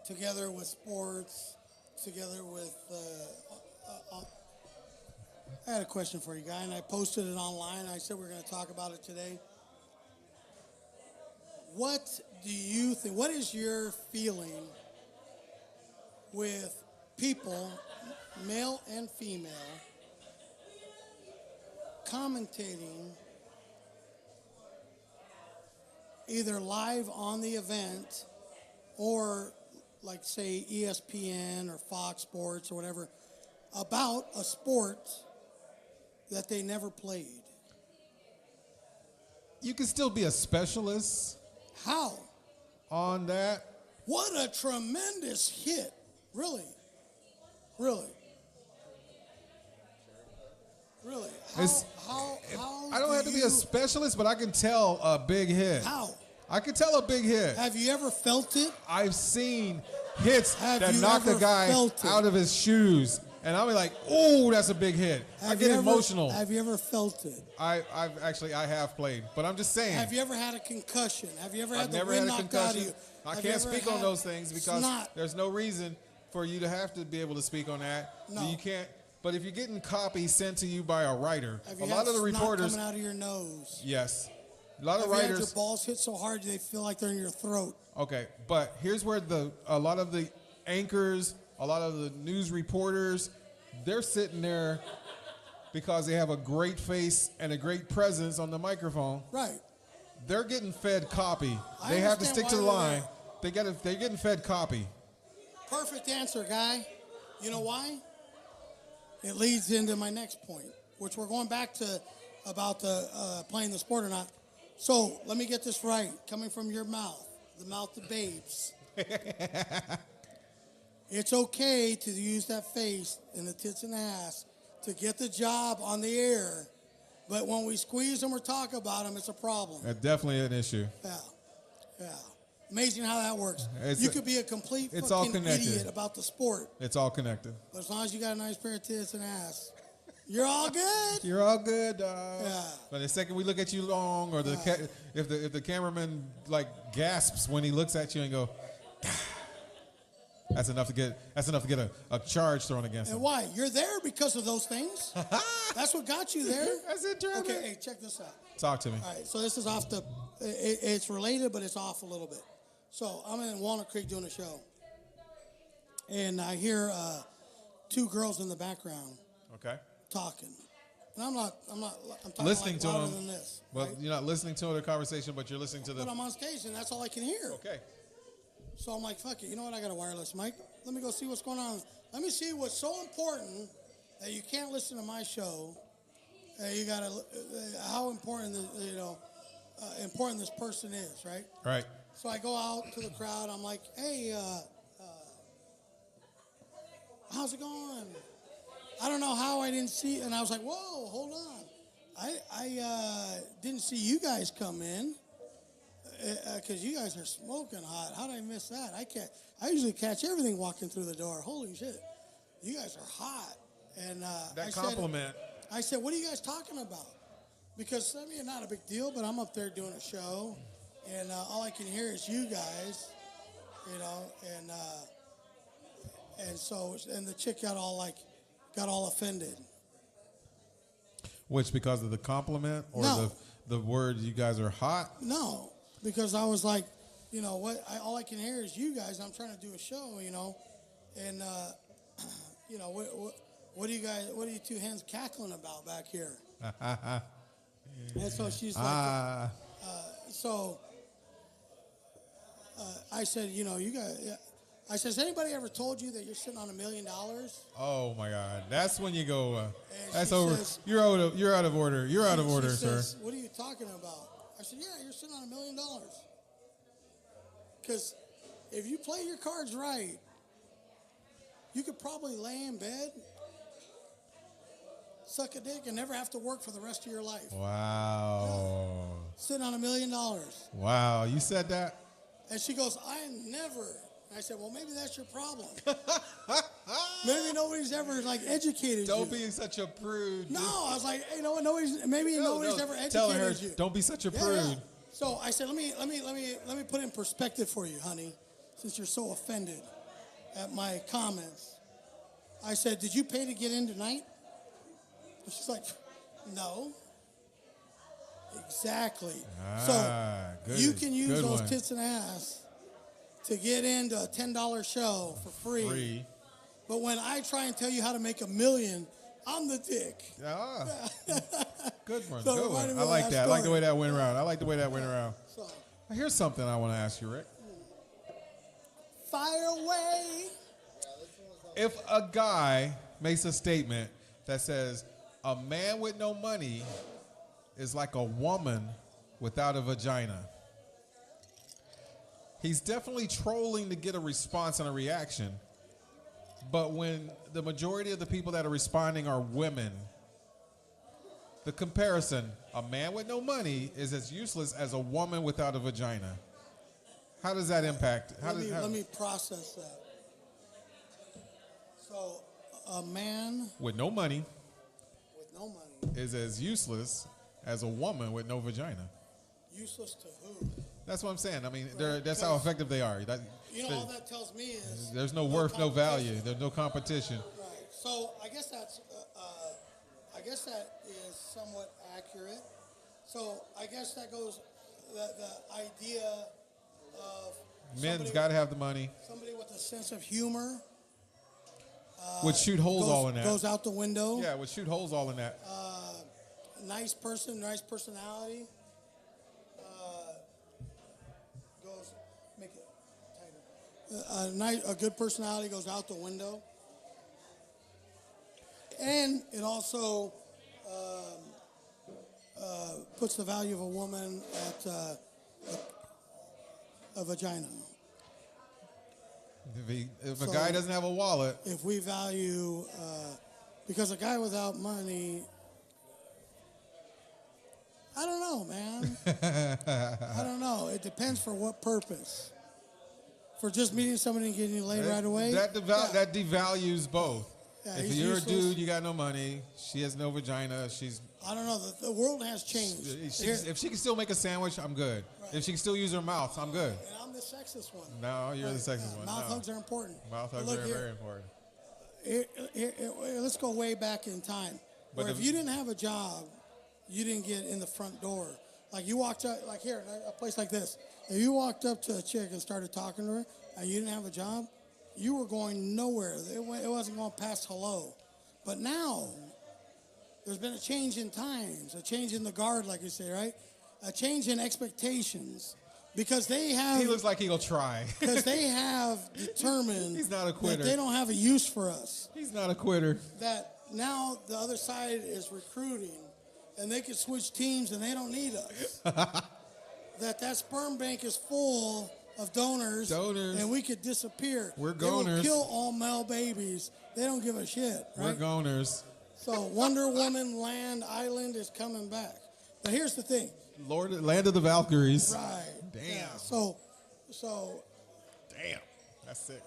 together with sports, together with. I had a question for you, guy, and I posted it online. I said we we're going to talk about it today. What do you think? What is your feeling with people, male and female, commentating either live on the event or, like, say, ESPN or Fox Sports or whatever, about a sport that they never played? You can still be a specialist. How? On that. What a tremendous hit. Really. Really. Really. How I don't have to be a specialist, but I can tell a big hit. How? I can tell a big hit. Have you ever felt it? I've seen hits that knock the guy out of his shoes. And I'll be like, "Ooh, that's a big hit." I get emotional. Have you ever felt it? I have played, but I'm just saying. Have you ever had a concussion? Have you ever had the never wind had a knocked out of you? I can't speak on those things because there's no reason for you to have to be able to speak on that. No. You can't. But if you're getting copies sent to you by a writer, a lot of the reporters coming out of your nose. Yes, a lot of writers. writers. Have your balls hit so hard they feel like they're in your throat. Okay, but here's where a lot of the anchors, a lot of the news reporters, they're sitting there because they have a great face and a great presence on the microphone. Right. They're getting fed copy. They have to stick to the line. They're getting fed copy. Perfect answer, guy. You know why? It leads into my next point, which we're going back to about the playing the sport or not. So let me get this right. Coming from your mouth, the mouth of babes. It's okay to use that face and the tits and ass to get the job on the air, but when we squeeze them or talk about them, it's a problem. That's definitely an issue. Yeah. Amazing how that works. You could be a complete fucking idiot about the sport. It's all connected. But as long as you got a nice pair of tits and ass, you're all good. You're all good, dog. Yeah. But the second we look at you long, or if the cameraman like gasps when he looks at you and go, that's enough to get a charge thrown against him. And why? You're there because of those things. That's what got you there. That's it, Trevor. Okay, hey, check this out. Talk to me. All right, so this is off it's related, but it's off a little bit. So I'm in Walnut Creek doing a show, and I hear two girls in the background. Okay. Talking. And I'm talking listening like to them. Well, right? You're not listening to the conversation, but you're listening to But I'm on stage, and that's all I can hear. Okay. So I'm like, fuck it. You know what? I got a wireless mic. Let me go see what's going on. Let me see what's so important that you can't listen to my show. You got to, how important, important this person is, right? Right. So I go out to the crowd. I'm like, hey, how's it going? I don't know how I didn't see, and I was like, whoa, hold on. I didn't see you guys come in because you guys are smoking hot. How did I miss that? I usually catch everything walking through the door. Holy shit, you guys are hot. And that compliment. I said, what are you guys talking about? Because I mean, not a big deal, but I'm up there doing a show, and all I can hear is you guys, and so the chick got all offended. Which, because of the compliment or No. the word you guys are hot? No, because I was like, all I can hear is you guys. I'm trying to do a show, and what are you two hens cackling about back here? And so she's like, I said, you guys. Yeah. I said, has anybody ever told you that you're sitting on $1 million? Oh my God, that's when you go. That's she over. says- You're out of order. You're out of order, She sir. says, what are you talking about? I said, yeah, you're sitting on $1 million. Because if you play your cards right, you could probably lay in bed, suck a dick, and never have to work for the rest of your life. Wow. Sitting on $1 million. Wow, you said that? And she goes, I never. I said, well, maybe that's your problem. Maybe nobody's ever educated Don't you. be such a prude. No, I was like, hey, nobody's ever educated Tell her, you. don't be such a Yeah, prude. yeah. So I said, let me put it in perspective for you, honey, since you're so offended at my comments. I said, did you pay to get in tonight? And she's like, no. Exactly. Good, you can use those one. tits and ass to get into a $10 show for free. But when I try and tell you how to make $1 million, I'm the dick. Ah. Good one. So Good one. reminded me I of like that that. I like the story. way that went around. So, Here's something I want to ask you, Rick. fire away. If a guy makes a statement that says a man with no money is like a woman without a vagina, he's definitely trolling to get a response and a reaction. But when the majority of the people that are responding are women, the comparison, a man with no money is as useless as a woman without a vagina. How does that impact? Let me process that. So, a man with no money with no money, is as useless as a woman with no vagina. useless to who? That's what I'm saying. I mean, Right, that's how effective they are. All that tells me is There's no worth, no value. competition. There's no competition. Right. So I guess that is somewhat accurate. So I guess that goes the idea of Men's got to have the money. somebody with a sense of humor. Would shoot holes all in that. Goes out the window. Yeah, would shoot holes all in that. Nice person, nice personality. Goes make it tighter. A good personality goes out the window, and it also puts the value of a woman at a vagina. If a guy doesn't have a wallet, If we value, because a guy without money, I don't know, man. I don't know. It depends for what purpose. For just meeting somebody and getting laid right away? that devalues both. Yeah, If he's you're useless. a dude, you got no money. She has no vagina. I don't know. The world has changed. If she can still make a sandwich, I'm good. Right. If she can still use her mouth, I'm good. And I'm the sexist one. No, you're the sexist one. Mouth No. hugs are important. Mouth But hugs look are here. very important. Let's go way back in time. But Where if you didn't have a job, you didn't get in the front door. Like you walked up, like here, a place like this. If you walked up to a chick and started talking to her and you didn't have a job, you were going nowhere. It wasn't going past hello. But now, there's been a change in times, a change in the guard, like you say, right? A change in expectations. Because they have. He looks like he'll try. Because they have determined. He's not a quitter. That they don't have a use for us. He's not a quitter. That now the other side is recruiting, and they can switch teams, and they don't need us. that sperm bank is full of donors, and we could disappear. We're goners. They will kill all male babies. They don't give a shit. Right? We're goners. So Wonder Woman Island is coming back. But here's the thing. Land of the Valkyries. Right. Damn. Yeah. So. Damn. That's sick.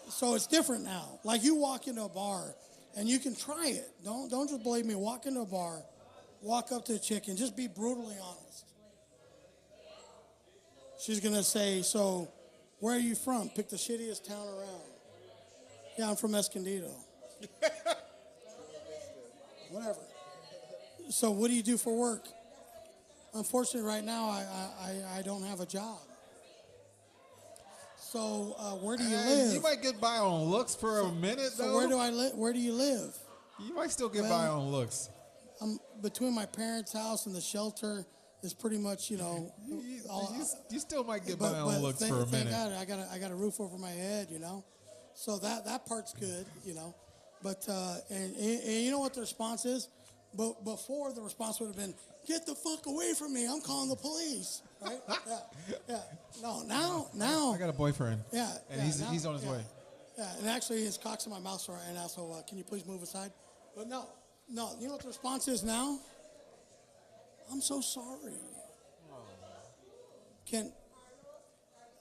So it's different now. Like you walk into a bar, and you can try it. Don't just believe me. Walk into a bar, walk up to a chick, and just be brutally honest. She's going to say, so where are you from? Pick the shittiest town around. Yeah, I'm from Escondido. Whatever. So what do you do for work? Unfortunately, right now, I don't have a job. So where do you live? You might get by on looks for a minute, though. So where do I live? Where do you live? You might still get by on looks. I'm between my parents' house and the shelter. Is pretty much, you still might get by on looks for a minute. Thank God, I got a roof over my head, So that part's good, But and you know what the response is? But before the response would have been, "Get the fuck away from me! I'm calling the police." Right? Yeah. No, now. I got a boyfriend. Yeah. And he's on his way. Yeah, and actually his cock's in my mouth right now. So can you please move aside? But no. You know what the response is now? I'm so sorry.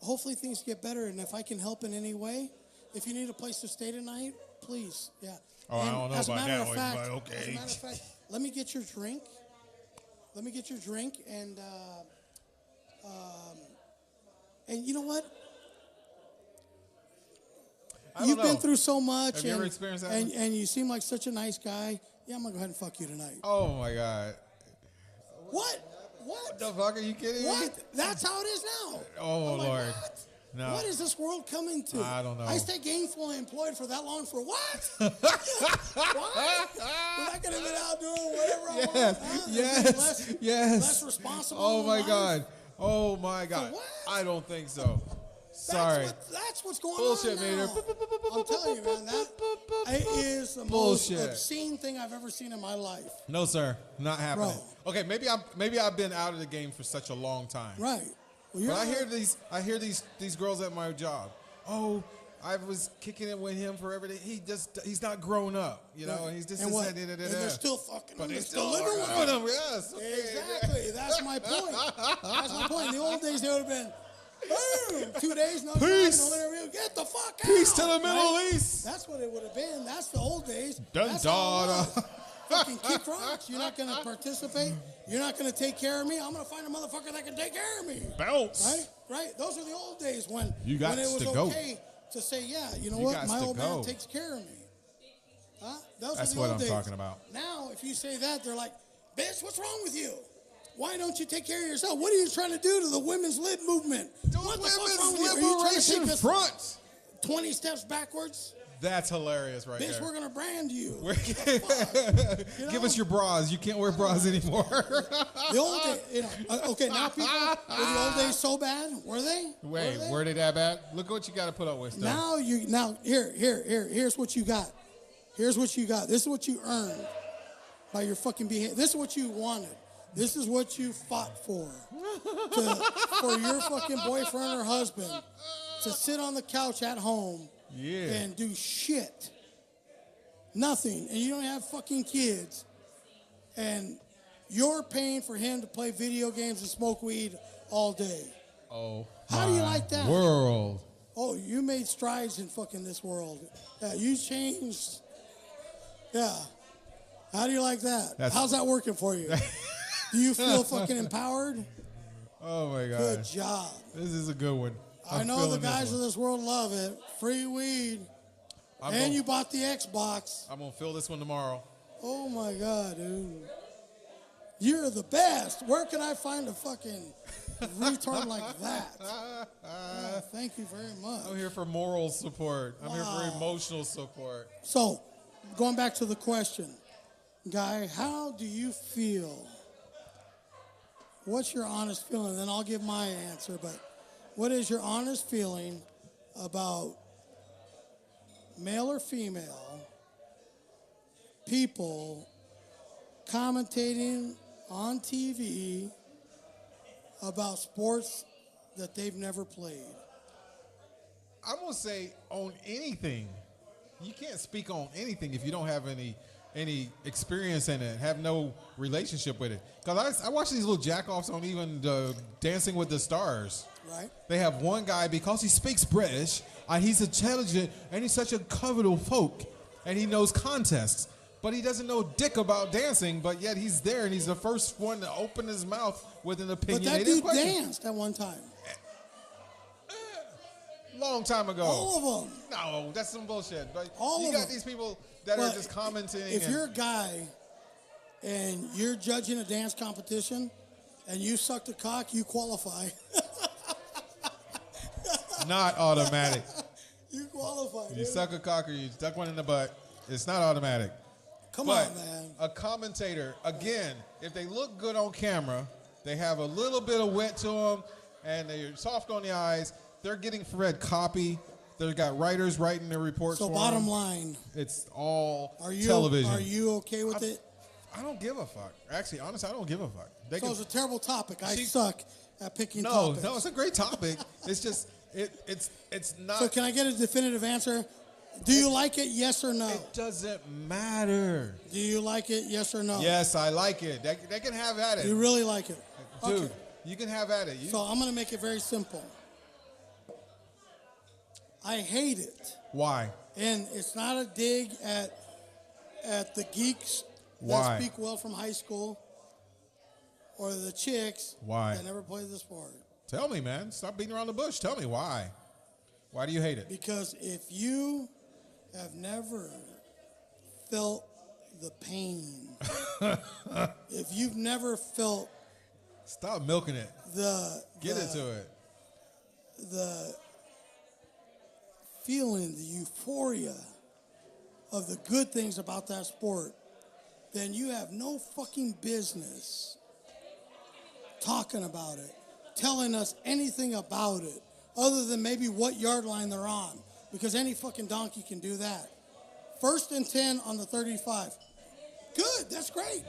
Hopefully things get better, and if I can help in any way, if you need a place to stay tonight, please, yeah. Oh, and I don't know as a about matter that of fact, one, but okay. As a matter of fact, let me get your drink. And you know what? You've been through so much. Have you ever experienced that? And you seem like such a nice guy. Yeah, I'm gonna go ahead and fuck you tonight. Oh my God. What? What the fuck, are you kidding me? What? That's how it is now. Oh, like, Lord. What? No. What is this world coming to? I don't know. I stay gainfully employed for that long for what? What? I could have been out doing whatever I want. Huh? Yes. Less responsible. Oh my in God. life? Oh my God. what? I don't think so. Sorry. That's what's going Bullshit, on Mater. now. I'm telling you, man, that is the Bullshit. most obscene thing I've ever seen in my life. No, sir. Not happening. Bro. Okay, maybe I've been out of the game for such a long time. Right. Well, But I hear these girls at my job. Oh, I was kicking it with him for everything. He's not grown up, and he's just and what? da, da, da, And da. they're still fucking But him. they're They're still still living with him. Yes. Okay. Exactly. That's my point. That's my point. In the old days, they would have been, boom, 2 days, no Peace. job, no interview. Get the fuck out. Peace to the Middle Right? East. That's what it would have been. That's the old days. Dun, That's da, how it da. was. Fucking kick rocks. You're not going to participate. You're not going to take care of me. I'm going to find a motherfucker that can take care of me. Bounce. Right? Those are the old days when it was to go. okay to say, yeah, you know You what? gots My to old go. man takes care of me. Huh? That's are the what old I'm days. talking about. Now, if you say that, they're like, bitch, what's wrong with you? Why don't you take care of yourself? What are you trying to do to the women's lib movement? What the fuck's wrong with you? Are you trying to take us Front. 20 steps backwards? That's hilarious right Bitch, there. we're going to brand you. Give us your bras. You can't wear bras anymore. The old days, okay, now people, were the old days so bad? Were they? Wait, were they that bad? Look at what you got to put up with stuff. Here's what you got. Here's what you got. This is what you earned by your fucking behavior. This is what you wanted. This is what you fought for. For your fucking boyfriend or husband to sit on the couch at home and do shit. Nothing. And you don't have fucking kids. And you're paying for him to play video games and smoke weed all day. Oh, how do you like that? World. Oh, you made strides in fucking this world. Yeah, you changed. Yeah. How do you like that? How's that working for you? Do you feel fucking empowered? Oh, my God. Good job. This is a good one. I know the guys of this world love it. Free weed. You bought the Xbox. I'm going to fill this one tomorrow. Oh, my God, dude. You're the best. Where can I find a fucking retard like that? Thank you very much. I'm here for moral support. I'm here for emotional support. So, going back to the question, Guy, how do you feel what's your honest feeling? Then I'll give my answer. But what is your honest feeling about male or female people commentating on TV about sports that they've never played? I'm going to say on anything. You can't speak on anything if you don't have any experience in it, have no relationship with it. Because I watch these little jack-offs on even Dancing with the Stars. Right. They have one guy, because he speaks British, he's intelligent, and he's such a covetous folk, and he knows contests. But he doesn't know dick about dancing, but yet he's there, and he's the first one to open his mouth with an opinionated question. But that dude danced at one time. Long time ago. All of them. No, that's some bullshit. But All you of got them. these people that are just commenting. If you're a guy and you're judging a dance competition and you suck the cock, you qualify. Not automatic. You qualify. You suck a cock or you stuck one in the butt. It's not automatic. Come on, man. A commentator, again, if they look good on camera, they have a little bit of wet to them, and they're soft on the eyes, they're getting read copy. They've got writers writing their reports for them. So bottom line. It's all television. Are you okay with it? I don't give a fuck. Actually, honestly, I don't give a fuck. It's a terrible topic. I suck at picking topics. No, it's a great topic. It's just, it's not. So can I get a definitive answer? Do you like it, yes or no? It doesn't matter. Do you like it, yes or no? Yes, I like it. They can have at it. You really like it? Dude, okay. You can have at it. So I'm going to make it very simple. I hate it. Why? And it's not a dig at the geeks that speak well from high school or the chicks that never played the sport. Tell me, man. Stop beating around the bush. Tell me why. Why do you hate it? Because if you have never felt the pain, if you've never felt... Stop milking it. Get into it. The feeling, the euphoria of the good things about that sport, then you have no fucking business talking about it, telling us anything about it, other than maybe what yard line they're on, because any fucking donkey can do that. 1st and 10 on the 35. Good, that's great.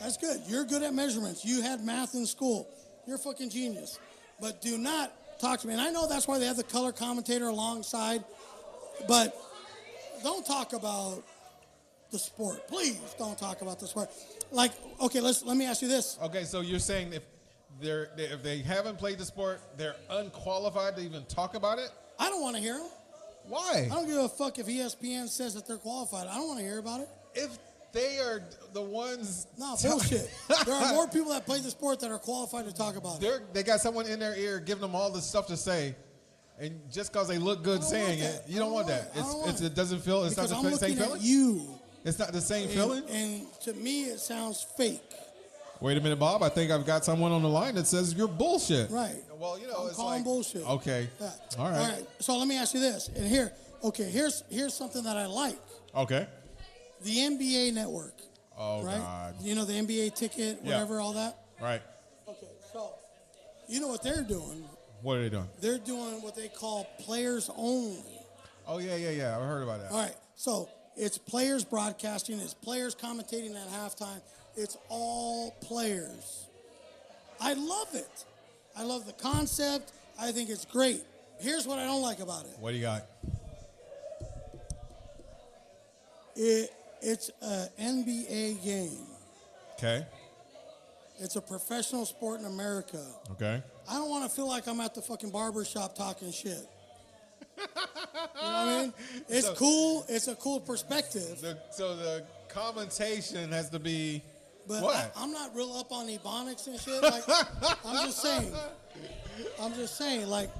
That's good. You're good at measurements. You had math in school. You're a fucking genius. But do not talk to me. And I know that's why they have the color commentator alongside, but don't talk about the sport. Please don't talk about the sport. Like, okay, let me ask you this. Okay, so you're saying if they haven't played the sport, they're unqualified to even talk about it? I don't want to hear them. Why? I don't give a fuck if ESPN says that they're qualified. I don't want to hear about it. If they are the ones... No, bullshit. There are more people that play the sport that are qualified to talk about it. They got someone in their ear giving them all this stuff to say, and just because they look good saying it, you don't want that. It doesn't feel... It's not the same feeling? You. It's not the same feeling? And to me, it sounds fake. Wait a minute, Bob. I think I've got someone on the line that says you're bullshit. Right. Well, I'm calling bullshit. Okay. Yeah. All right. So let me ask you this. And here's something that I like. Okay. The NBA network. Oh, right? God. You know, the NBA ticket, whatever, all that? Right. Okay, so you know what they're doing? What are they doing? They're doing what they call players only. Oh, yeah. I heard about that. All right, so it's players broadcasting, it's players commentating at halftime. It's all players. I love it. I love the concept. I think it's great. Here's what I don't like about it. What do you got? It's an NBA game. Okay. It's a professional sport in America. Okay. I don't want to feel like I'm at the fucking barber shop talking shit. You know what I mean? It's cool. It's a cool perspective. So the commentation has to be... But what? I'm not real up on ebonics and shit. Like, I'm just saying, like,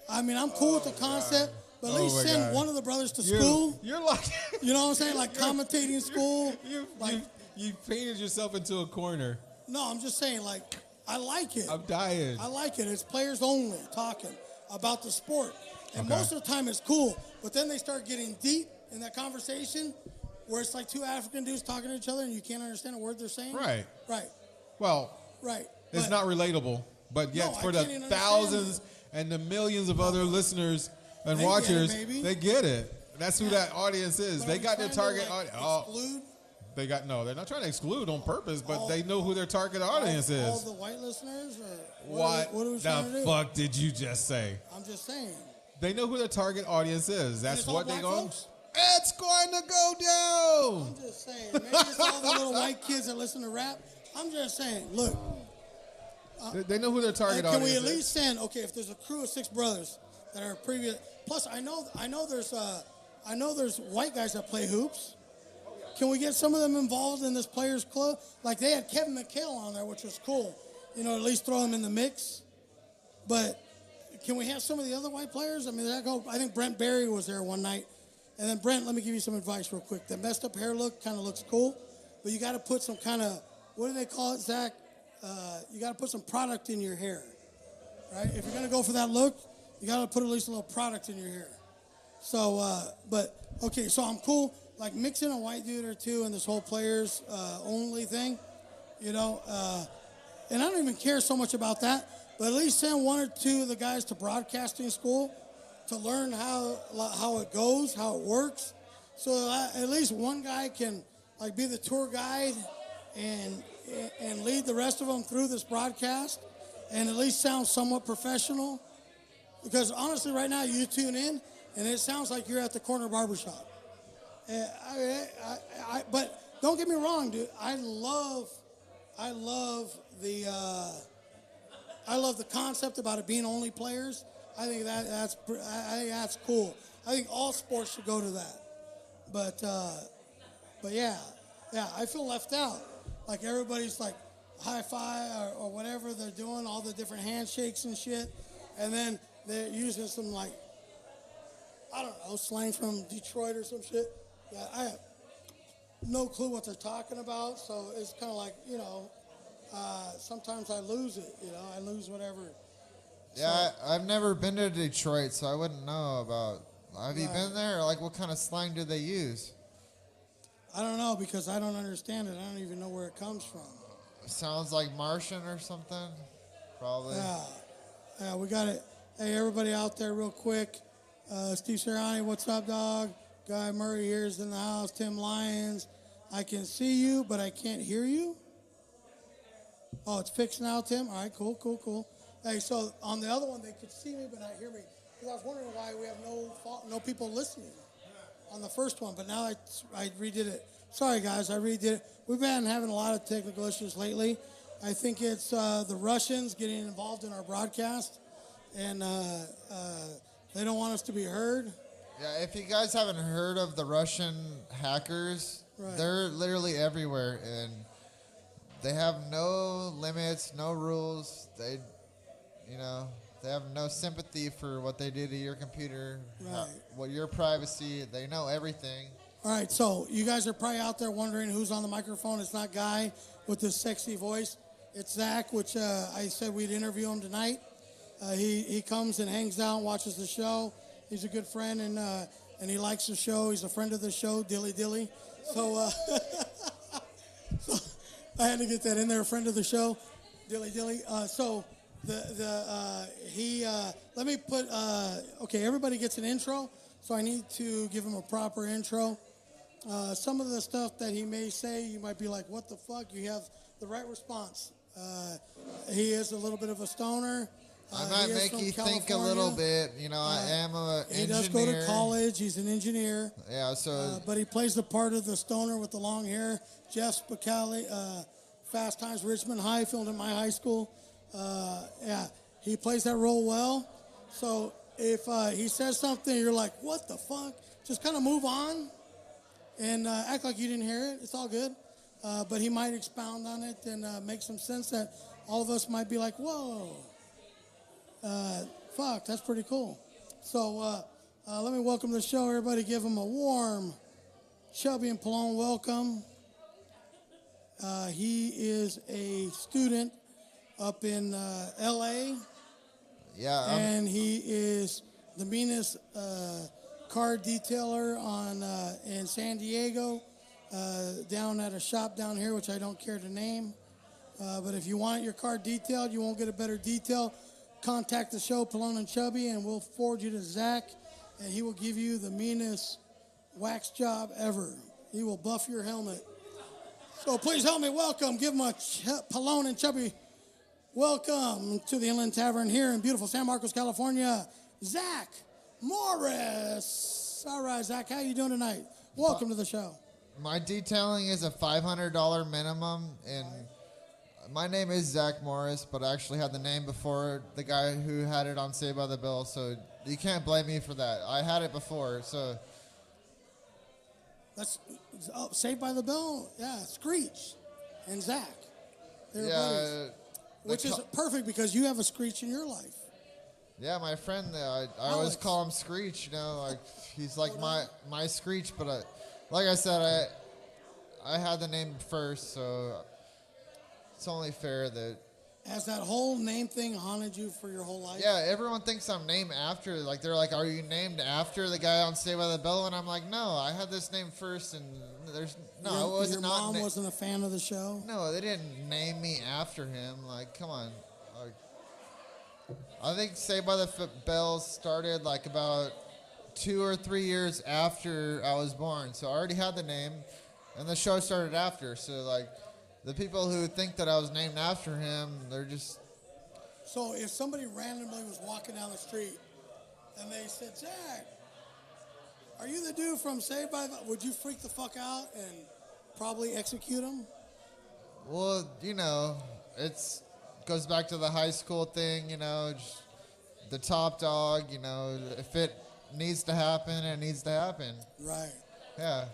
I mean, I'm cool with the concept, but at least send one of the brothers to school. You're like... You know what I'm saying? Like, commentating school. You painted yourself into a corner. No, I'm just saying, like, I like it. I'm dying. I like it. It's players only talking about the sport. And most of the time it's cool, but then they start getting deep in that conversation where it's like two African dudes talking to each other and you can't understand a word they're saying. Right. Right. Well. Right. It's not relatable, but yet for the thousands and the millions of other listeners and watchers, they get it. That's who that audience is. They got their target audience. Exclude? They're not trying to exclude on purpose, but they know who their target audience is. All the white listeners? Or what are we trying to do? the fuck did you just say? I'm just saying. They know who their target audience is. That's what they're going. Folks? It's going to go down. I'm just saying. Maybe it's all the little white kids that listen to rap. I'm just saying. Look. They know who their target audience is. Can we at least send? Okay, if there's a crew of 6 brothers that are previous. Plus, I know there's white guys that play hoops. Can we get some of them involved in this players club? Like they had Kevin McHale on there, which was cool. You know, at least throw him in the mix. But can we have some of the other white players? I mean, I think Brent Barry was there one night. And then Brent, let me give you some advice real quick. The messed up hair look kind of looks cool, but you got to put some kind of, what do they call it, Zach? You got to put some product in your hair, right? If you're going to go for that look, you got to put at least a little product in your hair. So, okay, so I'm cool. Like mixing a white dude or two in this whole players only thing, you know. And I don't even care so much about that, but at least send 1 or 2 of the guys to broadcasting school to learn how it goes, how it works. So at least one guy can like be the tour guide and lead the rest of them through this broadcast and at least sound somewhat professional. Because honestly, right now you tune in and it sounds like you're at the corner barbershop. But don't get me wrong, dude. I love the concept about it being only players. I think that's cool. I think all sports should go to that. But yeah, I feel left out. Like everybody's like high five or whatever they're doing, all the different handshakes and shit, and then they're using some like, I don't know, slang from Detroit or some shit. Yeah, I have no clue what they're talking about, so it's kind of like, you know, sometimes I lose it, you know, I lose whatever. Yeah, I've never been to Detroit, so I wouldn't know about. Have you been there? Like, what kind of slang do they use? I don't know, because I don't understand it. I don't even know where it comes from. Sounds like Martian or something, probably. Yeah, we got it. Hey, everybody out there real quick. Steve Sirianni, what's up, dog? Guy Murray here's in the house. Tim Lyons, I can see you, but I can't hear you. Oh, it's fixed now, Tim? All right, cool. Hey, so on the other one, they could see me but not hear me. Because I was wondering why we have no people listening on the first one, but now I redid it. Sorry, guys, I redid it. We've been having a lot of technical issues lately. I think it's the Russians getting involved in our broadcast, and they don't want us to be heard. Yeah, if you guys haven't heard of the Russian hackers, they're literally everywhere, and they have no limits, no rules. They have no sympathy for what they do to your computer, your privacy. They know everything. All right, so you guys are probably out there wondering who's on the microphone. It's not Guy with this sexy voice. It's Zach, which I said we'd interview him tonight. He comes and hangs out and watches the show. He's a good friend, and he likes the show. He's a friend of the show, Dilly. So, so I had to get that in there, a friend of the show, Dilly. So let me put, okay, everybody gets an intro, so I need to give him a proper intro. Some of the stuff that he may say, you might be like, what the fuck? You have the right response. He is a little bit of a stoner. I might make you think a little bit. You know, I am an engineer. He does go to college. He's an engineer. Yeah, so. But he plays the part of the stoner with the long hair. Jeff Spicali, Fast Times Richmond High, filmed at my high school. He plays that role well. So if he says something, you're like, what the fuck? Just kind of move on and act like you didn't hear it. It's all good. But he might expound on it and make some sense that all of us might be like, whoa. Fuck, that's pretty cool. So let me welcome to the show. Everybody give him a warm Chubby and Pelon welcome. He is a student up in L.A. Yeah. And he is the meanest car detailer in San Diego, down at a shop down here, which I don't care to name. But if you want your car detailed, you won't get a better detail. Contact the show, Pelon and Chubby, and we'll forward you to Zach, and he will give you the meanest wax job ever. He will buff your helmet. So please help me welcome, give him a Pelon and Chubby welcome to the Inland Tavern here in beautiful San Marcos, California, Zach Morris. All right, Zach, how you doing tonight? Welcome to the show. My detailing is a $500 minimum, and my name is Zach Morris, but I actually had the name before the guy who had it on Saved by the Bell, so you can't blame me for that. I had it before, so. That's Saved by the Bell, yeah, Screech and Zach. They're Yeah. buddies. Which is perfect because you have a Screech in your life. Yeah, my friend, I always call him Screech, you know, like he's like my Screech, but like I said, I had the name first, so it's only fair that. Has that whole name thing haunted you for your whole life? Yeah, everyone thinks I'm named after. Like they're like, "Are you named after the guy on Saved by the Bell?" And I'm like, "No, I had this name first, and I wasn't. Your mom wasn't a fan of the show? No, they didn't name me after him. Like, come on. Like, I think Saved by the Bell started like about 2 or 3 years after I was born, so I already had the name, and the show started after. So like. The people who think that I was named after him, they're just... So if somebody randomly was walking down the street and they said, Zach, are you the dude from Saved by the... Would you freak the fuck out and probably execute him? Well, you know, goes back to the high school thing, you know, just the top dog, you know, if it needs to happen, it needs to happen. Right. Yeah.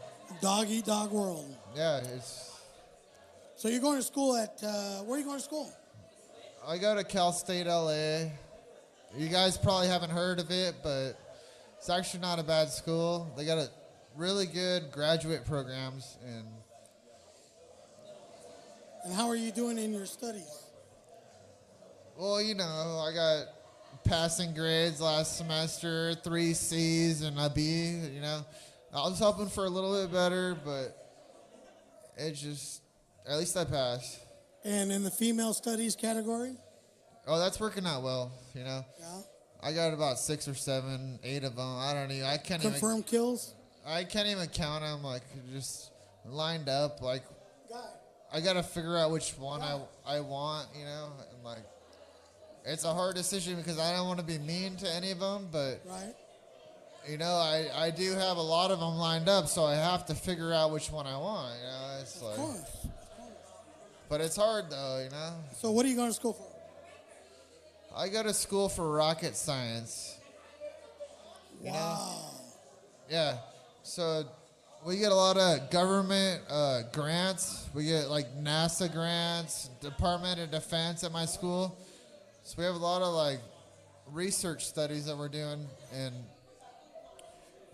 Dog eat dog world. Yeah, it's... So you're going to school at, where are you going to school? I go to Cal State LA. You guys probably haven't heard of it, but it's actually not a bad school. They got a really good graduate programs. And how are you doing in your studies? Well, you know, I got passing grades last semester, 3 C's and a B, you know. I was hoping for a little bit better, but it just... At least I passed. And in the female studies category? Oh, that's working out well, you know. Yeah. I got about 6 or 7, 8 of them. I can't Confirmed kills? I can't even count them, like, just lined up. Like, I got to figure out which one I want, you know. And, like, it's a hard decision because I don't want to be mean to any of them, but, you know, I do have a lot of them lined up, so I have to figure out which one I want, you know. It's of course. But it's hard, though, you know? So what are you going to school for? I go to school for rocket science. Wow. Know? Yeah. So we get a lot of government grants. We get, like, NASA grants, Department of Defense at my school. So we have a lot of, like, research studies that we're doing. And,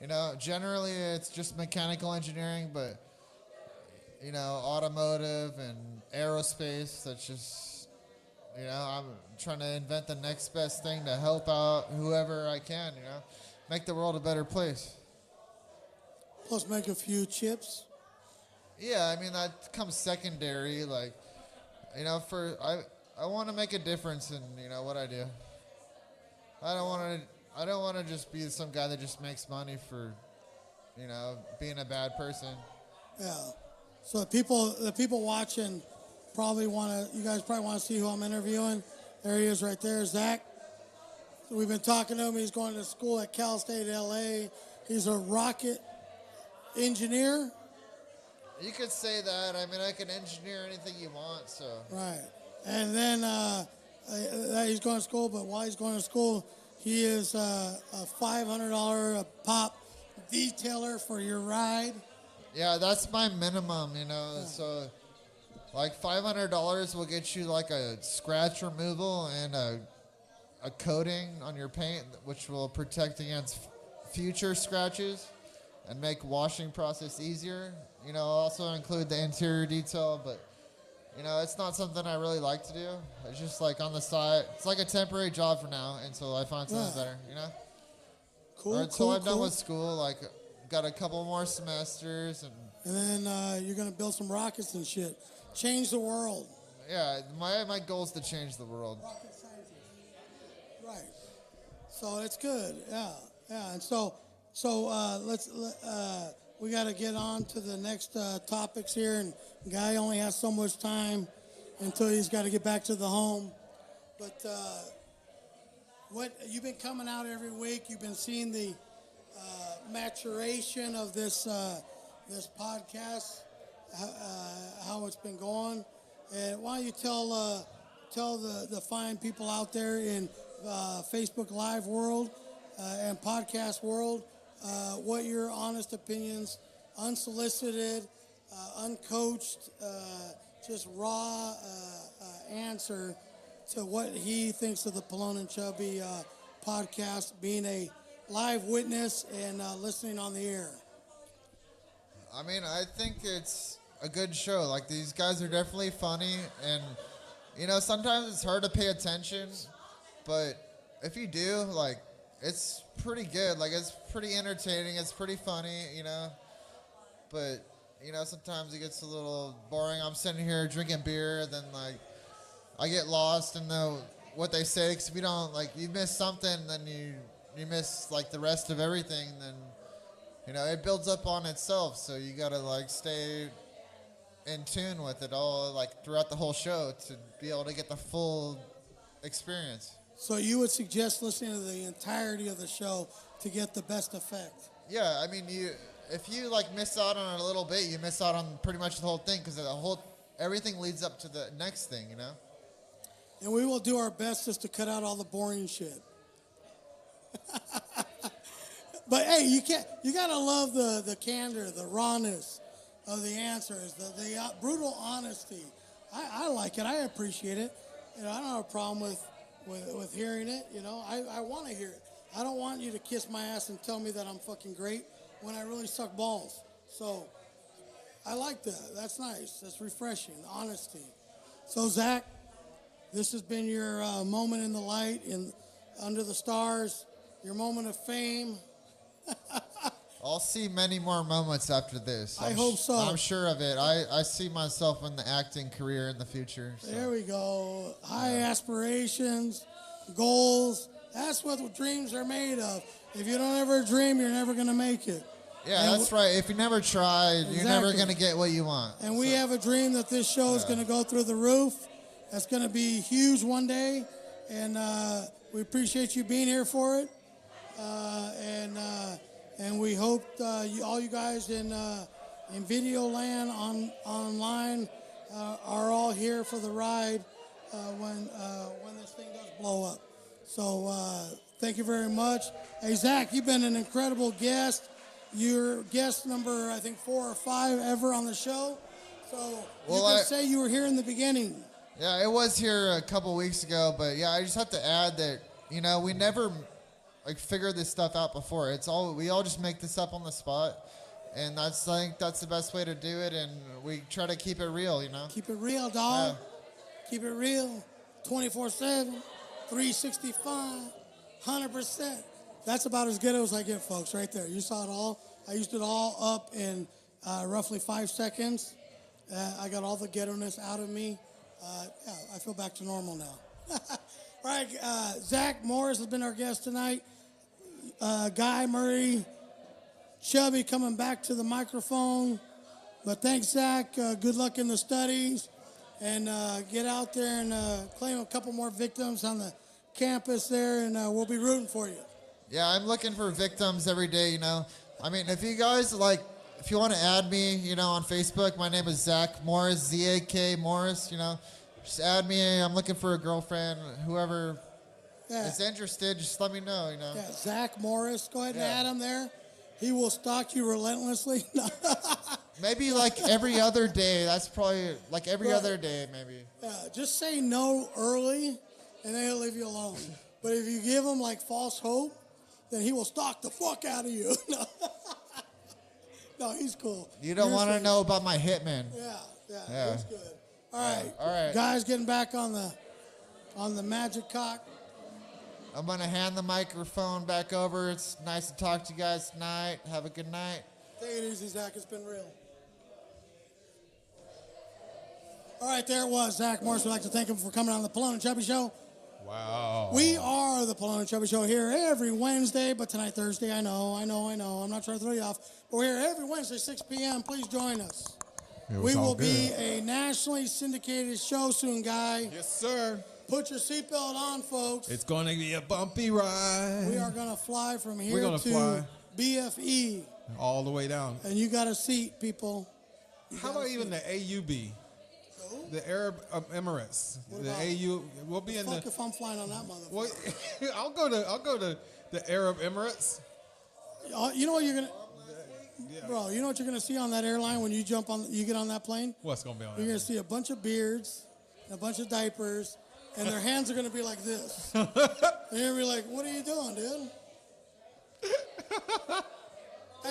you know, generally it's just mechanical engineering, but... You know, automotive and aerospace, that's just, you know, I'm trying to invent the next best thing to help out whoever I can, you know, make the world a better place. Plus make a few chips? Yeah, I mean, that comes secondary, like, you know, I want to make a difference in, you know, what I do. I don't want to just be some guy that just makes money for, you know, being a bad person. Yeah. So the people watching you guys probably want to see who I'm interviewing. There he is right there, Zach. So we've been talking to him. He's going to school at Cal State LA. He's a rocket engineer. You could say that. I mean, I can engineer anything you want, so. Right. And then he's going to school, but while he's going to school, he is a $500 a pop detailer for your ride. Yeah, that's my minimum, you know. Yeah. So, like, $500 will get you, like, a scratch removal and a coating on your paint, which will protect against future scratches and make washing process easier. You know, also include the interior detail, but, you know, it's not something I really like to do. It's just, like, on the side. It's like a temporary job for now until I find something better, you know? Cool, or until I'm done with school, like... Got a couple more semesters. And then you're going to build some rockets and shit. Change the world. Yeah, my goal is to change the world. Rocket scientist. Right. So it's good. Yeah. And so we got to get on to the next topics here. And Guy only has so much time until he's got to get back to the home. But what you've been coming out every week. You've been seeing the maturation of this podcast, how it's been going. And why don't you tell the fine people out there in Facebook Live world and podcast world what your honest opinions, unsolicited, uncoached, just raw answer to what he thinks of the Pelon and Chubby podcast, being a live witness and listening on the air. I mean, I think it's a good show. Like, these guys are definitely funny, and, you know, sometimes it's hard to pay attention, but if you do, like, it's pretty good. Like, it's pretty entertaining. It's pretty funny, you know, but, you know, sometimes it gets a little boring. I'm sitting here drinking beer, then, like, I get lost in what they say, because if you don't, like, you miss something, then you miss, like, the rest of everything, then, you know, it builds up on itself, so you gotta, like, stay in tune with it all, like, throughout the whole show to be able to get the full experience. So you would suggest listening to the entirety of the show to get the best effect? Yeah, I mean, if you, like, miss out on it a little bit, you miss out on pretty much the whole thing, because everything leads up to the next thing, you know? And we will do our best just to cut out all the boring shit. But hey, you gotta love the candor, the rawness of the answers, the brutal honesty. I like it. I appreciate it. You know, I don't have a problem with hearing it. You know, I want to hear it. I don't want you to kiss my ass and tell me that I'm fucking great when I really suck balls. So I like that. That's nice. That's refreshing. The honesty. So Zach, this has been your moment in the light, under the stars, your moment of fame. I'll see many more moments after this. I hope so. I'm sure of it. I see myself in the acting career in the future. So. There we go. High aspirations, goals. That's what dreams are made of. If you don't ever dream, you're never going to make it. Yeah, that's right. If you never try, Exactly. You're never going to get what you want. And we have a dream that this show is going to go through the roof. That's going to be huge one day. And we appreciate you being here for it. And we hope all you guys in video land online are all here for the ride when this thing does blow up. So thank you very much. Hey, Zach, you've been an incredible guest. You're guest number, I think, 4 or 5 ever on the show. So you can say you were here in the beginning. Yeah, it was here a couple weeks ago, but yeah, I just have to add that, you know, we never figure this stuff out before. We all just make this up on the spot, and I think that's the best way to do it, and we try to keep it real, you know? Keep it real, dog. Yeah. Keep it real, 24/7, 365, 100%. That's about as good as I get, folks, right there. You saw it all. I used it all up in roughly 5 seconds. I got all the ghetto-ness out of me. Yeah, I feel back to normal now. All right, Zach Morris has been our guest tonight. Guy Murray, Chubby coming back to the microphone. But thanks, Zach. Good luck in the studies. And get out there and claim a couple more victims on the campus there, and we'll be rooting for you. Yeah, I'm looking for victims every day, you know. I mean, if you guys, if you want to add me, you know, on Facebook, my name is Zach Morris, Z-A-K Morris, you know. Just add me. I'm looking for a girlfriend. Whoever is interested, just let me know, you know. Yeah, Zach Morris. Go ahead and add him there. He will stalk you relentlessly. Maybe every other day. That's probably every other day, maybe. Yeah, just say no early, and then he'll leave you alone. But if you give him false hope, then he will stalk the fuck out of you. No, he's cool. You don't want to know about my hitman. Yeah, that's good. All right. Guys, getting back on the magic cock. I'm going to hand the microphone back over. It's nice to talk to you guys tonight. Have a good night. Take it easy, Zach. It's been real. All right, there it was. Zach Morris. We'd like to thank him for coming on the Pelon and Chubby Show. Wow. We are the Pelon and Chubby Show here every Wednesday, but tonight Thursday. I know. I'm not trying to throw you off. But we're here every Wednesday, 6 p.m. Please join us. We will be a nationally syndicated show soon, Guy. Yes, sir. Put your seatbelt on, folks. It's going to be a bumpy ride. We are going to fly from here We're gonna to fly. BFE. All the way down. And you got a seat, people. How about even the AUB? The Arab Emirates. The AU. We'll be in the. If I'm flying on that motherfucker. Well, I'll go to the Arab Emirates. You know what you're gonna, Yeah. bro. You know what you're gonna see on that airline when you get on that plane. What's gonna be on? You're gonna see a bunch of beards, and a bunch of diapers, and their hands are gonna be like this. And you're gonna be like, "What are you doing, dude?" I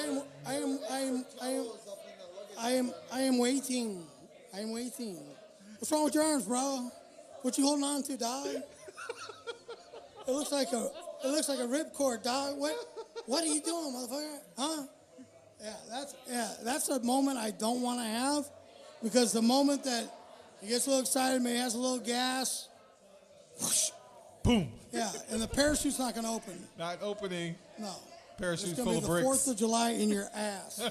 am waiting. I am waiting. What's wrong with your arms, bro? What you holding on to, dog? It looks like a ripcord, dog. What are you doing, motherfucker? Huh? That's a moment I don't want to have, because the moment that he gets a little excited, maybe has a little gas, whoosh, boom. Yeah, and the parachute's not going to open. Not opening. No. Parachute It's full of going to be the bricks. 4th of July in your ass.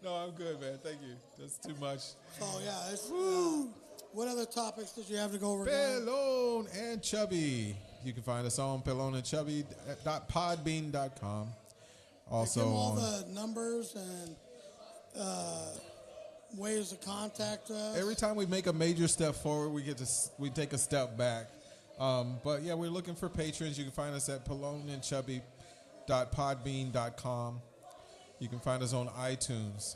No, I'm good, man. Thank you. That's too much. So, yeah. What other topics did you have to go over? Pelon and Chubby. You can find us on pelonandchubby.podbean.com. Also give them all on the numbers and ways to contact us. every time we make a major step forward, we take a step back. But yeah, we're looking for patrons. You can find us at pelonandchubby.podbean.com. You can find us on iTunes.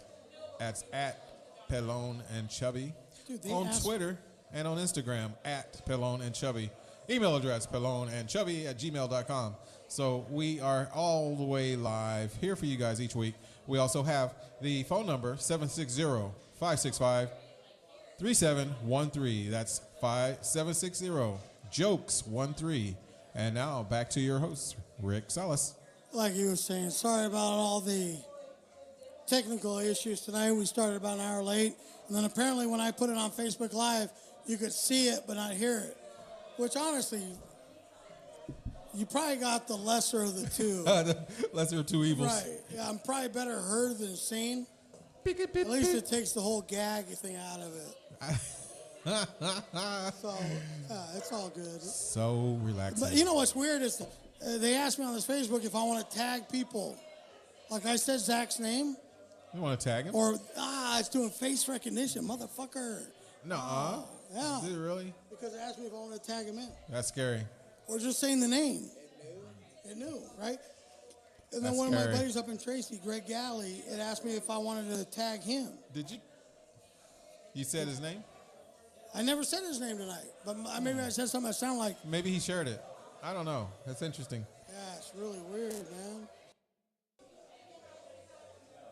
That's at Pelon and Chubby. Dude, on Twitter and on Instagram at Pelon and Chubby. Email address pelonandchubby@gmail.com. So we are all the way live here for you guys each week. We also have the phone number 760-565-3713. That's 760-JOKES13. And now back to your host, Rick Salas. Like you were saying, sorry about all the technical issues tonight. We started about an hour late. And then apparently when I put it on Facebook Live, you could see it but not hear it. Which honestly, you probably got the lesser of the two. The lesser of two evils. Right. Yeah, I'm probably better heard than seen. At least it takes the whole gag thing out of it. So, it's all good. So relaxing. But you know what's weird is they asked me on this Facebook if I want to tag people. Like I said Zach's name. You want to tag him? Or, it's doing face recognition, motherfucker. Nuh-uh. Yeah. Did it really? Because they asked me if I wanted to tag him in. That's scary. Or just saying the name. It knew, right? And then That's one scary. of my buddies up in Tracy, Greg Galley, it asked me if I wanted to tag him. Did you? You said his name? I never said his name tonight, but maybe I said something that sounded like. Maybe he shared it. I don't know. That's interesting. Yeah, it's really weird, man.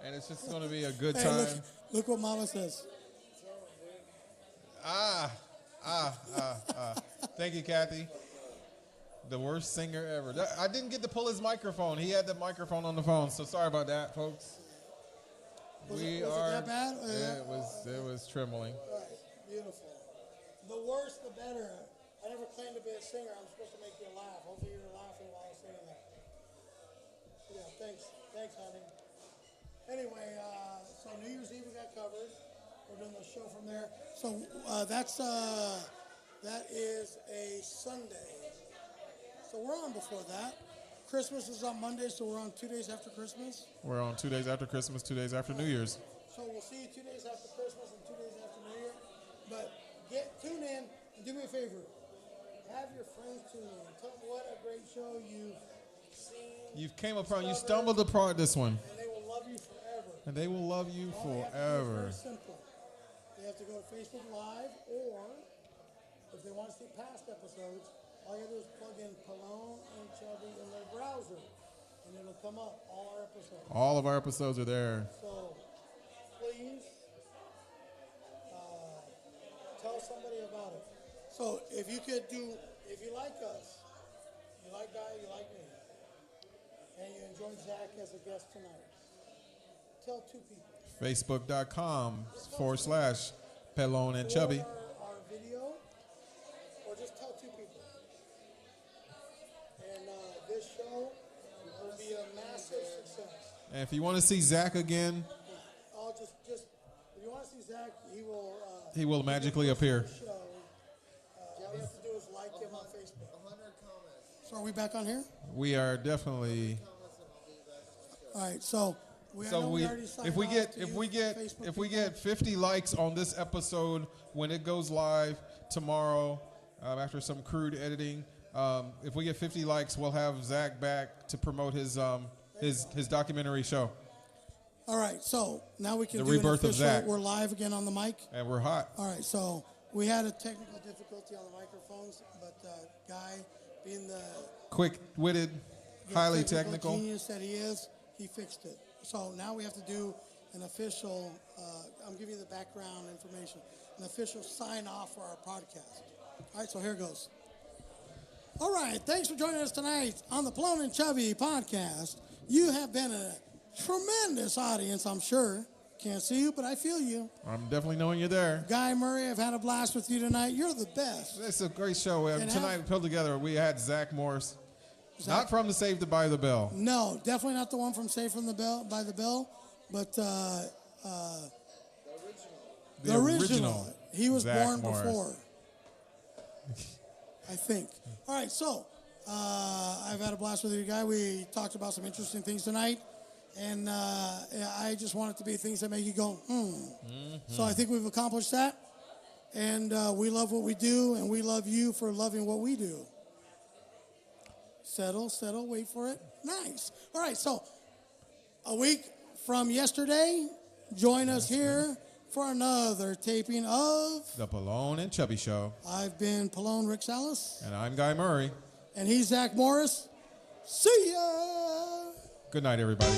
And it's just going to be a good Hey, time. look what Mama says. Thank you, Kathy. The worst singer ever. I didn't get to pull his microphone. He had the microphone on the phone, so sorry about that, folks. Was it that bad? Yeah, it was trembling. Right, beautiful. The worse, the better. I never claimed to be a singer. I'm supposed to make you laugh. Hopefully you're laughing while I'm saying that. Yeah, thanks, honey. Anyway, so New Year's Eve we got covered. We're doing the show from there. So that is a Sunday. So we're on before that. Christmas is on Monday, so we're on 2 days after Christmas. We're on 2 days after Christmas, 2 days after New Year's. So we'll see you 2 days after Christmas and 2 days after New Year. But tune in and do me a favor. Have your friends tune in. Tell them what a great show you've seen. You stumbled upon this one. And they will love you forever. And they will love you All they have to do is forever. very simple. They have to go to Facebook Live, or if they want to see past episodes, all you have to do is plug in Pelon and Chubby in their browser, and it'll come up, all our episodes. All of our episodes are there. So, please, tell somebody about it. So, if you like us, you like Guy, you like me, and you enjoyed Zach as a guest tonight, tell two people. Facebook.com/Pelon and Chubby. Our video, or just tell two people. And this show will be a massive success. And if you want to see Zach again, I'll just if you want to see Zach, he will magically appear. All you have to do is like him on Facebook. 100 comments. So are we back on here? We are definitely. All right, so if we get 50 likes on this episode when it goes live tomorrow, after some crude editing, if we get 50 likes, we'll have Zach back to promote his documentary show. All right, so now we can The do rebirth an of official. Zach. We're live again on the mic. And we're hot. All right, so we had a technical difficulty on the microphones, but Guy, being the Quick-witted, highly technical genius that he is, he fixed it. So now we have to do an official, I'm giving you the background information, an official sign-off for our podcast. All right, so here goes. All right, thanks for joining us tonight on the Pelon and Chubby podcast. You have been a tremendous audience, I'm sure. Can't see you, but I feel you. I'm definitely knowing you're there. Guy Murray, I've had a blast with you tonight. You're the best. It's a great show. Tonight, put together, we had Zach Morris. Zach? Not from the Saved by the Bell. No, definitely not the one from Saved from the Bell by the Bell, but the original. He was Zach born Morris. before, I think. All right, so I've had a blast with you, Guy. We talked about some interesting things tonight, and I just want it to be things that make you go, Mm-hmm. So I think we've accomplished that, and we love what we do, and we love you for loving what we do. Settle, wait for it. Nice. All right, so a week from yesterday, join us here for another taping of The Pelon and Chubby Show. I've been Pelon Rick Salas. And I'm Guy Murray. And he's Zach Morris. See ya! Good night, everybody.